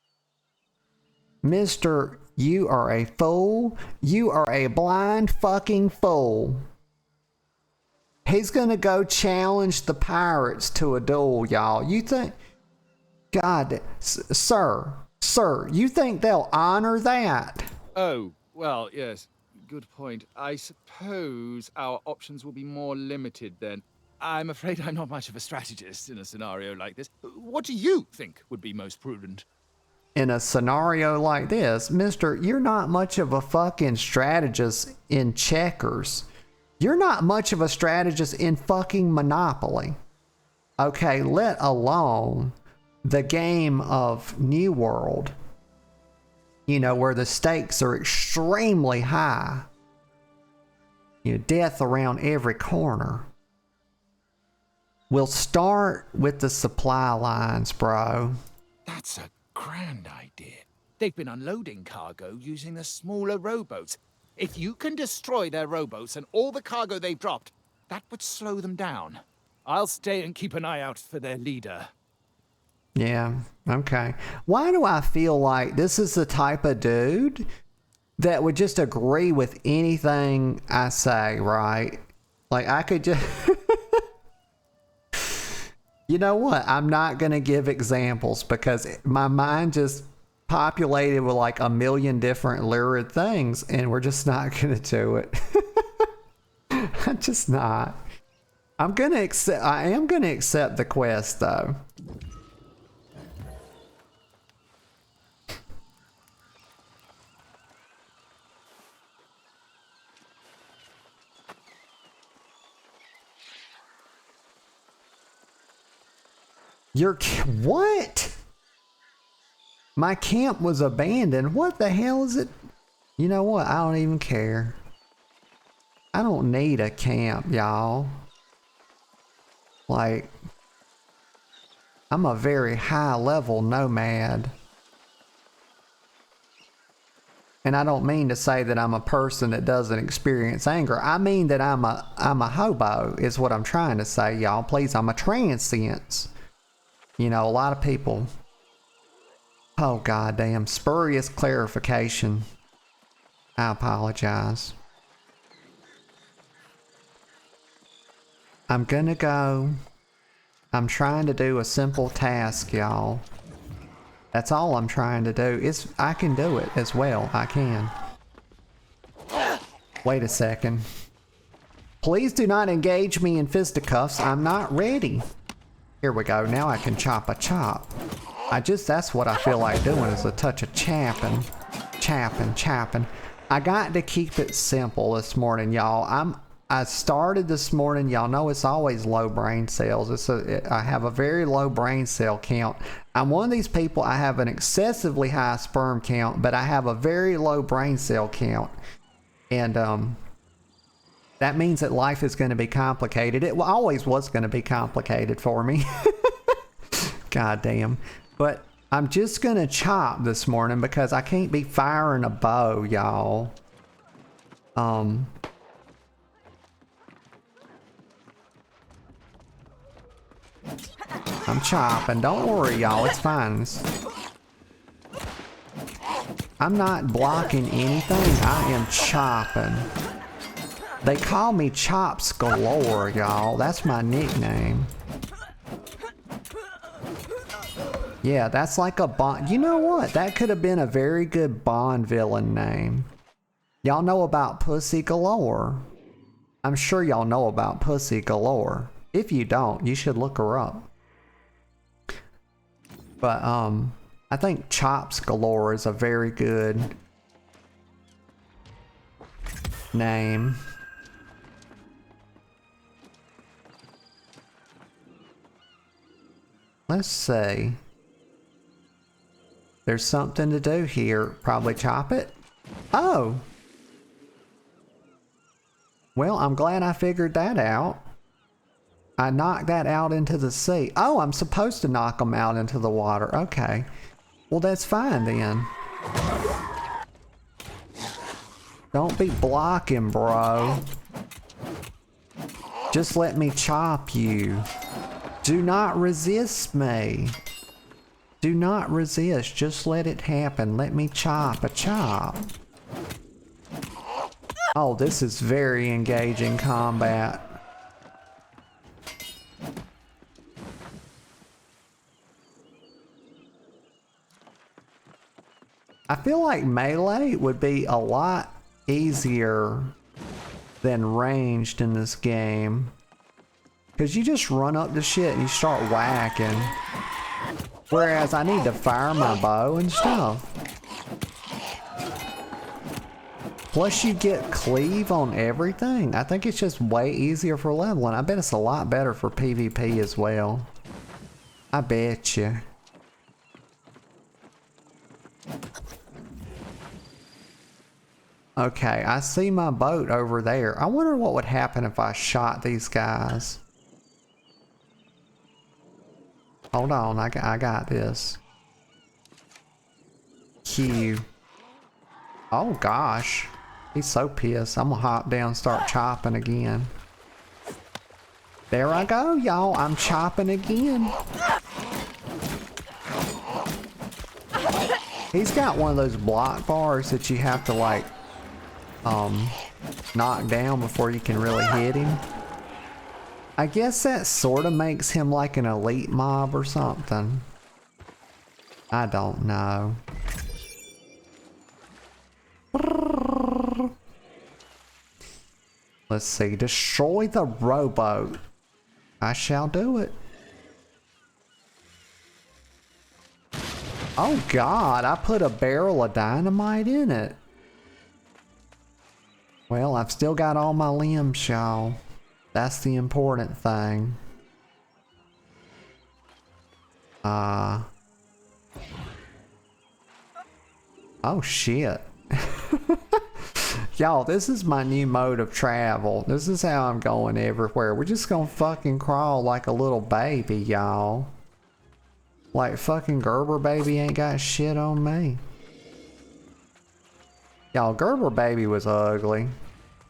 Mister, you are a fool. You are a blind fucking fool. He's gonna go challenge the pirates to a duel, y'all. You think... God, sir, you think they'll honor that? Oh, well, yes. Good point. I suppose our options will be more limited then. I'm afraid I'm not much of a strategist in a scenario like this. What do you think would be most prudent? In a scenario like this, mister, you're not much of a fucking strategist in checkers. You're not much of a strategist in fucking Monopoly. Okay, let alone the game of New World. You know, where the stakes are extremely high. You know, death around every corner. We'll start with the supply lines, bro. That's a grand idea. They've been unloading cargo using the smaller rowboats. If you can destroy their rowboats and all the cargo they've dropped, that would slow them down. I'll stay and keep an eye out for their leader. Yeah, okay. Why do I feel like this is the type of dude that would just agree with anything I say, right? Like, I could just... You know what? I'm not going to give examples because my mind just populated with like a million different lurid things, and we're just not going to do it. I'm just not. I am going to accept the quest though. What? My camp was abandoned. What the hell is it? You know what? I don't even care. I don't need a camp, y'all. Like, I'm a very high level nomad. And I don't mean to say that I'm a person that doesn't experience anger. I mean that I'm a hobo is what I'm trying to say, y'all. Please, I'm a transience. You know, a lot of people. Oh, goddamn. Spurious clarification. I apologize. I'm gonna go. I'm trying to do a simple task, y'all. That's all I'm trying to do. I can do it as well. I can. Wait a second. Please do not engage me in fisticuffs. I'm not ready. Here we go. Now I can chop a chop. That's what I feel like doing is a touch of chapping. Chapping. I got to keep it simple this morning, y'all. I started this morning. Y'all know it's always low brain cells. I have a very low brain cell count. I'm one of these people, I have an excessively high sperm count, but I have a very low brain cell count. And, that means that life is going to be complicated. It always was going to be complicated for me. God damn. But I'm just going to chop this morning because I can't be firing a bow, y'all. I'm chopping. Don't worry, y'all. It's fine. I'm not blocking anything. I am chopping. They call me Chops Galore, y'all. That's my nickname. Yeah, that's like a Bond. You know what? That could have been a very good Bond villain name. Y'all know about Pussy Galore. I'm sure y'all know about Pussy Galore. If you don't, you should look her up. But, I think Chops Galore is a very good name. Let's see. There's something to do here. Probably chop it. Oh. Well, I'm glad I figured that out. I knocked that out into the sea. Oh, I'm supposed to knock them out into the water. Okay. Well, that's fine then. Don't be blocking, bro. Just let me chop you. Do not resist me. Do not resist. Just let it happen. Let me chop a chop. Oh, this is very engaging combat. I feel like melee would be a lot easier than ranged in this game. Because you just run up to shit and you start whacking. Whereas I need to fire my bow and stuff. Plus you get cleave on everything. I think it's just way easier for leveling. I bet it's a lot better for PvP as well. I bet you. Okay, I see my boat over there. I wonder what would happen if I shot these guys. Hold on, I got this. Q. Oh gosh. He's so pissed. I'm gonna hop down and start chopping again. There I go, y'all. I'm chopping again. He's got one of those block bars that you have to like knock down before you can really hit him. I guess that sort of makes him like an elite mob or something. I don't know. Let's see. Destroy the rowboat. I shall do it. Oh God, I put a barrel of dynamite in it. Well, I've still got all my limbs, y'all. That's the important thing. Oh shit. Y'all, this is my new mode of travel. This is how I'm going everywhere. We're just gonna fucking crawl like a little baby, y'all. Like fucking Gerber baby ain't got shit on me. Y'all, Gerber baby was ugly.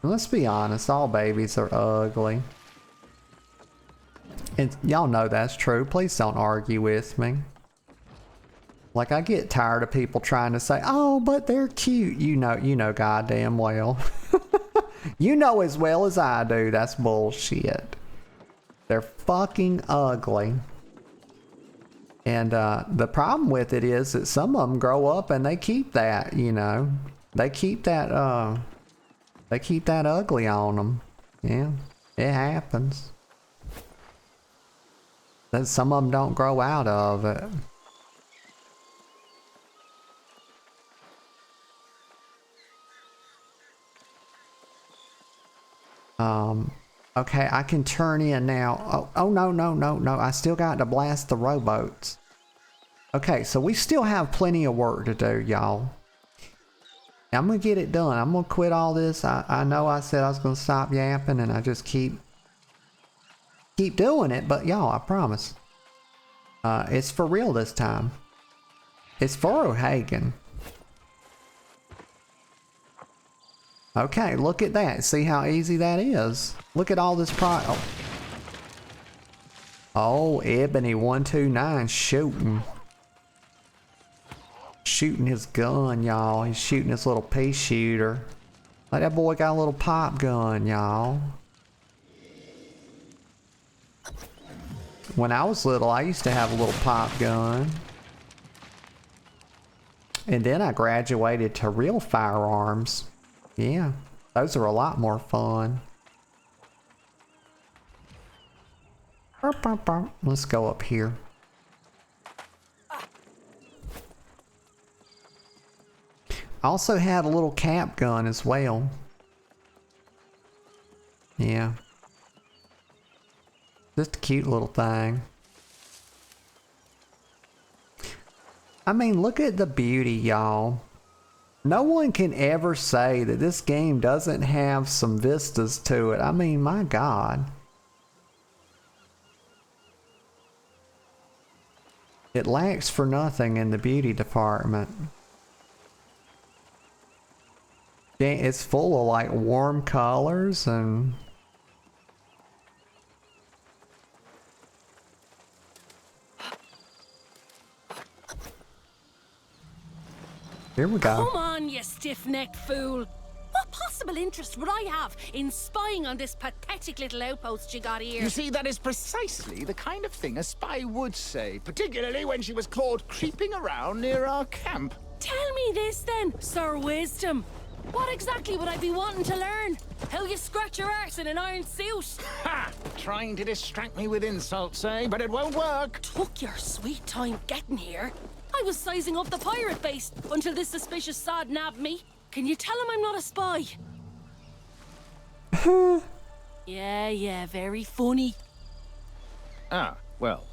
Let's be honest, all babies are ugly. And y'all know that's true. Please don't argue with me. Like, I get tired of people trying to say, oh, but they're cute. You know goddamn well. You know as well as I do, that's bullshit. They're fucking ugly. And the problem with it is that some of them grow up and they keep that, you know. They keep that ugly on them. Yeah, it happens. Then some of them don't grow out of it. Okay, I can turn in now. Oh no. I still got to blast the rowboats. Okay, so we still have plenty of work to do, y'all. I'm gonna get it done. I'm gonna quit all this. I know I said I was gonna stop yapping and I just keep doing it, but y'all, I promise. It's for real this time. It's for O'Hagan. Okay, look at that. See how easy that is? Look at all this Oh, Ebony 129 shooting. Shooting his gun, y'all. He's shooting his little pea shooter. Like that boy got a little pop gun, y'all. When I was little, I used to have a little pop gun. And then I graduated to real firearms. Yeah, those are a lot more fun. Let's go up here. I also had a little cap gun as well. Yeah. Just a cute little thing. I mean, look at the beauty, y'all. No one can ever say that this game doesn't have some vistas to it. I mean, my God. It lacks for nothing in the beauty department. It's full of like warm colors and... Here we go. Come on, you stiff-necked fool. What possible interest would I have in spying on this pathetic little outpost you got here? You see, that is precisely the kind of thing a spy would say, particularly when she was caught creeping around near our camp. Tell me this then, Sir Wisdom. What exactly would I be wanting to learn? How you scratch your arse in an iron suit? Ha! Trying to distract me with insults, eh? But it won't work. Took your sweet time getting here. I was sizing up the pirate base until this suspicious sod nabbed me. Can you tell him I'm not a spy? Yeah, very funny. Ah, well.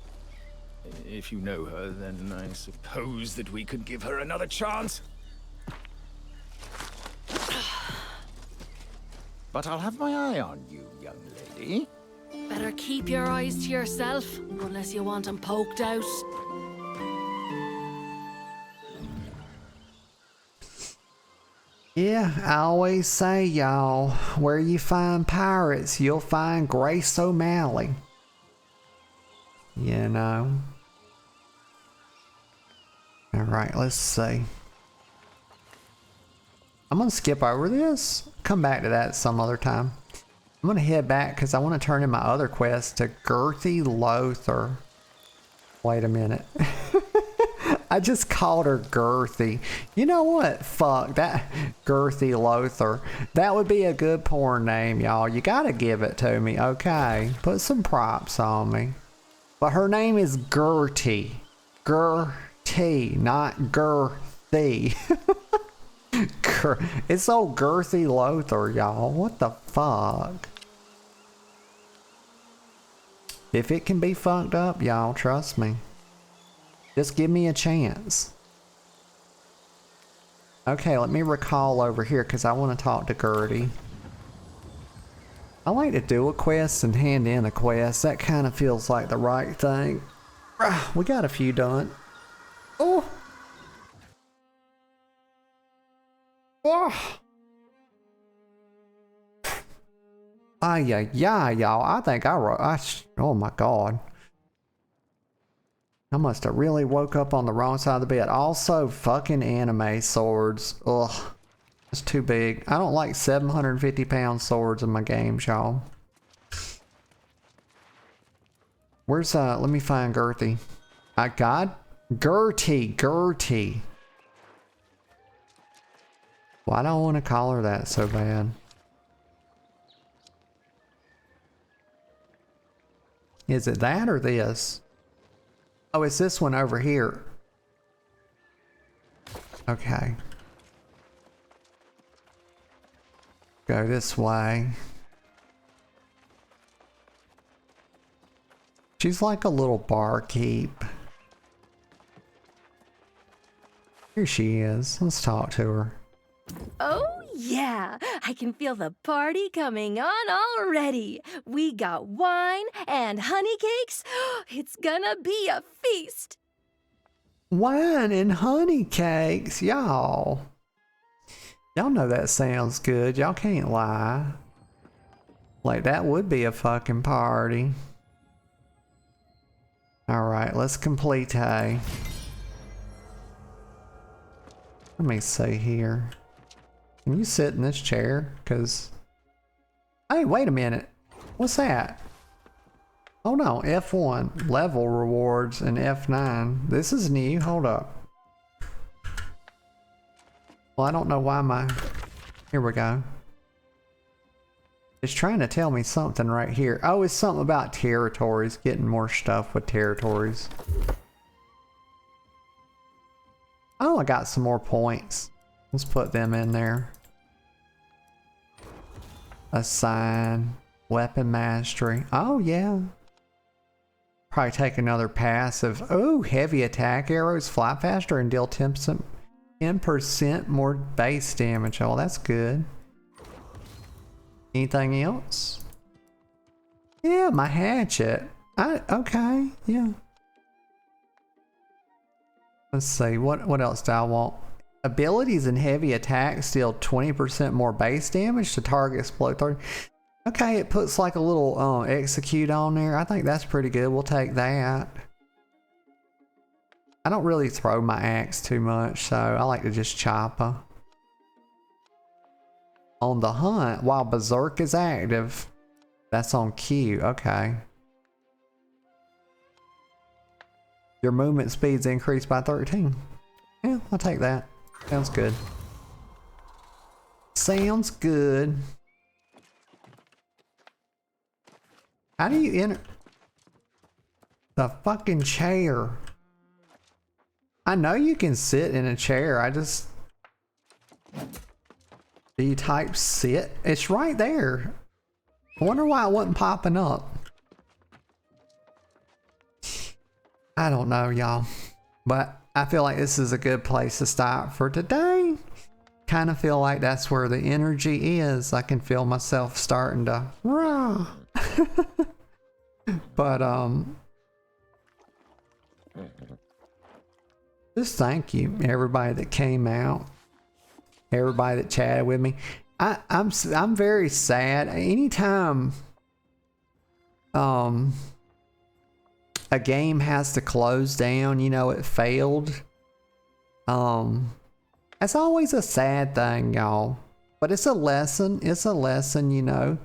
If you know her, then I suppose that we could give her another chance. But I'll have my eye on you, young lady. Better keep your eyes to yourself, unless you want them poked out. Yeah, I always say, y'all, where you find pirates, you'll find Grace O'Malley. You know? Alright, let's see. I'm gonna skip over this. Come back to that some other time. I'm gonna head back because I want to turn in my other quest to Gerthy Lothar. Wait a minute. I just called her Gerthy. You know what? Fuck that. Gerthy Lothar. That would be a good porn name, y'all. You gotta give it to me, okay? Put some props on me. But her name is Gertie. Gertie, not Girthy. It's old Gerthy Lothar, y'all. What the fuck? If it can be fucked up, y'all, trust me. Just give me a chance. Okay, let me recall over here because I want to talk to Gertie. I like to do a quest and hand in a quest. That kind of feels like the right thing. We got a few done. Oh! Oh! Yeah, y'all. I think oh my god. I must have really woke up on the wrong side of the bed. Also, fucking anime swords. Ugh. It's too big. I don't like 750-pound swords in my games, y'all. Where's, let me find Gertie. I got Gertie. Well, I don't want to call her that so bad. Is it that or this? Oh, it's this one over here. Okay. Go this way. She's like a little barkeep. Here she is. Let's talk to her. Oh, yeah. I can feel the party coming on already. We got wine and honey cakes. It's gonna be a feast. Wine and honey cakes, y'all. Y'all know that sounds good. Y'all can't lie. Like, that would be a fucking party. Alright, let's complete. Let me see here. Can you sit in this chair? Because... Hey, wait a minute. What's that? Oh no, F1. Level rewards and F9. This is new. Hold up. Well, I don't know why my... Here we go. It's trying to tell me something right here. Oh, it's something about territories. Getting more stuff with territories. Oh, I got some more points. Let's put them in there. Assign. Weapon mastery. Oh, yeah. Probably take another passive. Oh, heavy attack arrows fly faster and deal 10% more base damage. Oh, that's good. Anything else? Yeah, my hatchet. Okay, yeah. Let's see, what else do I want? Abilities and heavy attacks deal 20% more base damage to target explode 30. Okay, it puts like a little execute on there. I think that's pretty good. We'll take that. I don't really throw my axe too much, so I like to just chop her. On the hunt, while Berserk is active. That's on Q, okay. Your movement speed's increased by 13. Yeah, I'll take that. Sounds good. Sounds good. How do you enter the fucking chair? I know you can sit in a chair. I just... Do you type sit? It's right there. I wonder why it wasn't popping up. I don't know, y'all. But I feel like this is a good place to stop for today. Kind of feel like that's where the energy is. I can feel myself starting to rah. But just thank you everybody that came out, everybody that chatted with me. I'm very sad anytime a game has to close down, you know, it failed. That's always a sad thing, y'all. But it's a lesson. It's a lesson, you know.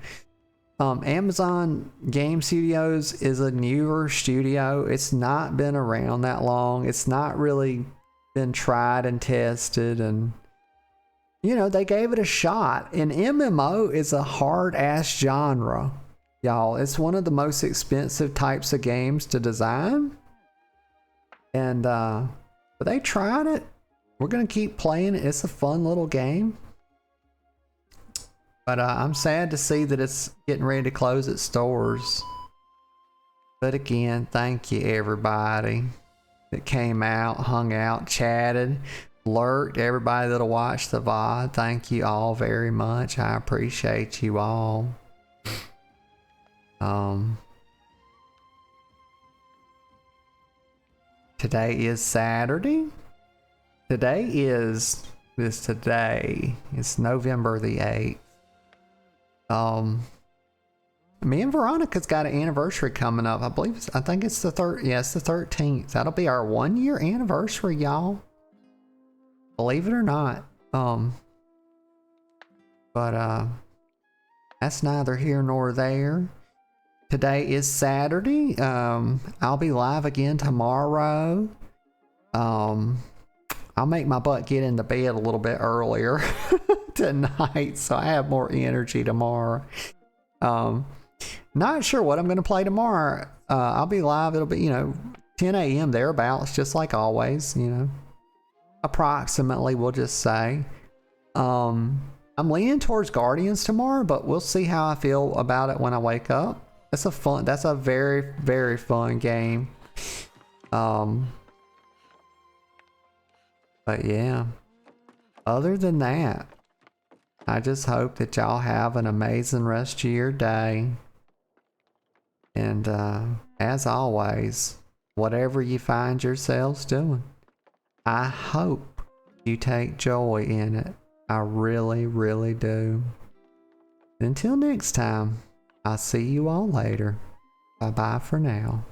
Amazon Game Studios is a newer studio. It's not been around that long. It's not really been tried and tested, and you know, they gave it a shot. And MMO is a hard ass genre, y'all. It's one of the most expensive types of games to design. And but they tried it. We're gonna keep playing it. It's a fun little game. But I'm sad to see that it's getting ready to close its stores. But again, thank you everybody that came out, hung out, chatted, lurked, everybody that'll watch the VOD. Thank you all very much. I appreciate you all. Today is Saturday. Today is it's November the 8th. Me and Veronica's got an anniversary coming up. I think it's the 13th. That'll be our 1 year anniversary, y'all. Believe it or not. But that's neither here nor there. Today is Saturday. I'll be live again tomorrow. I'll make my butt get into bed a little bit earlier tonight, so I have more energy tomorrow. Not sure what I'm going to play tomorrow. I'll be live. It'll be, 10 a.m. thereabouts, just like always, approximately, we'll just say. I'm leaning towards Guardians tomorrow, but we'll see how I feel about it when I wake up. That's a very, very fun game. But yeah, other than that, I just hope that y'all have an amazing rest of your day. And as always, whatever you find yourselves doing, I hope you take joy in it. I really, really do. Until next time, I'll see you all later. Bye-bye for now.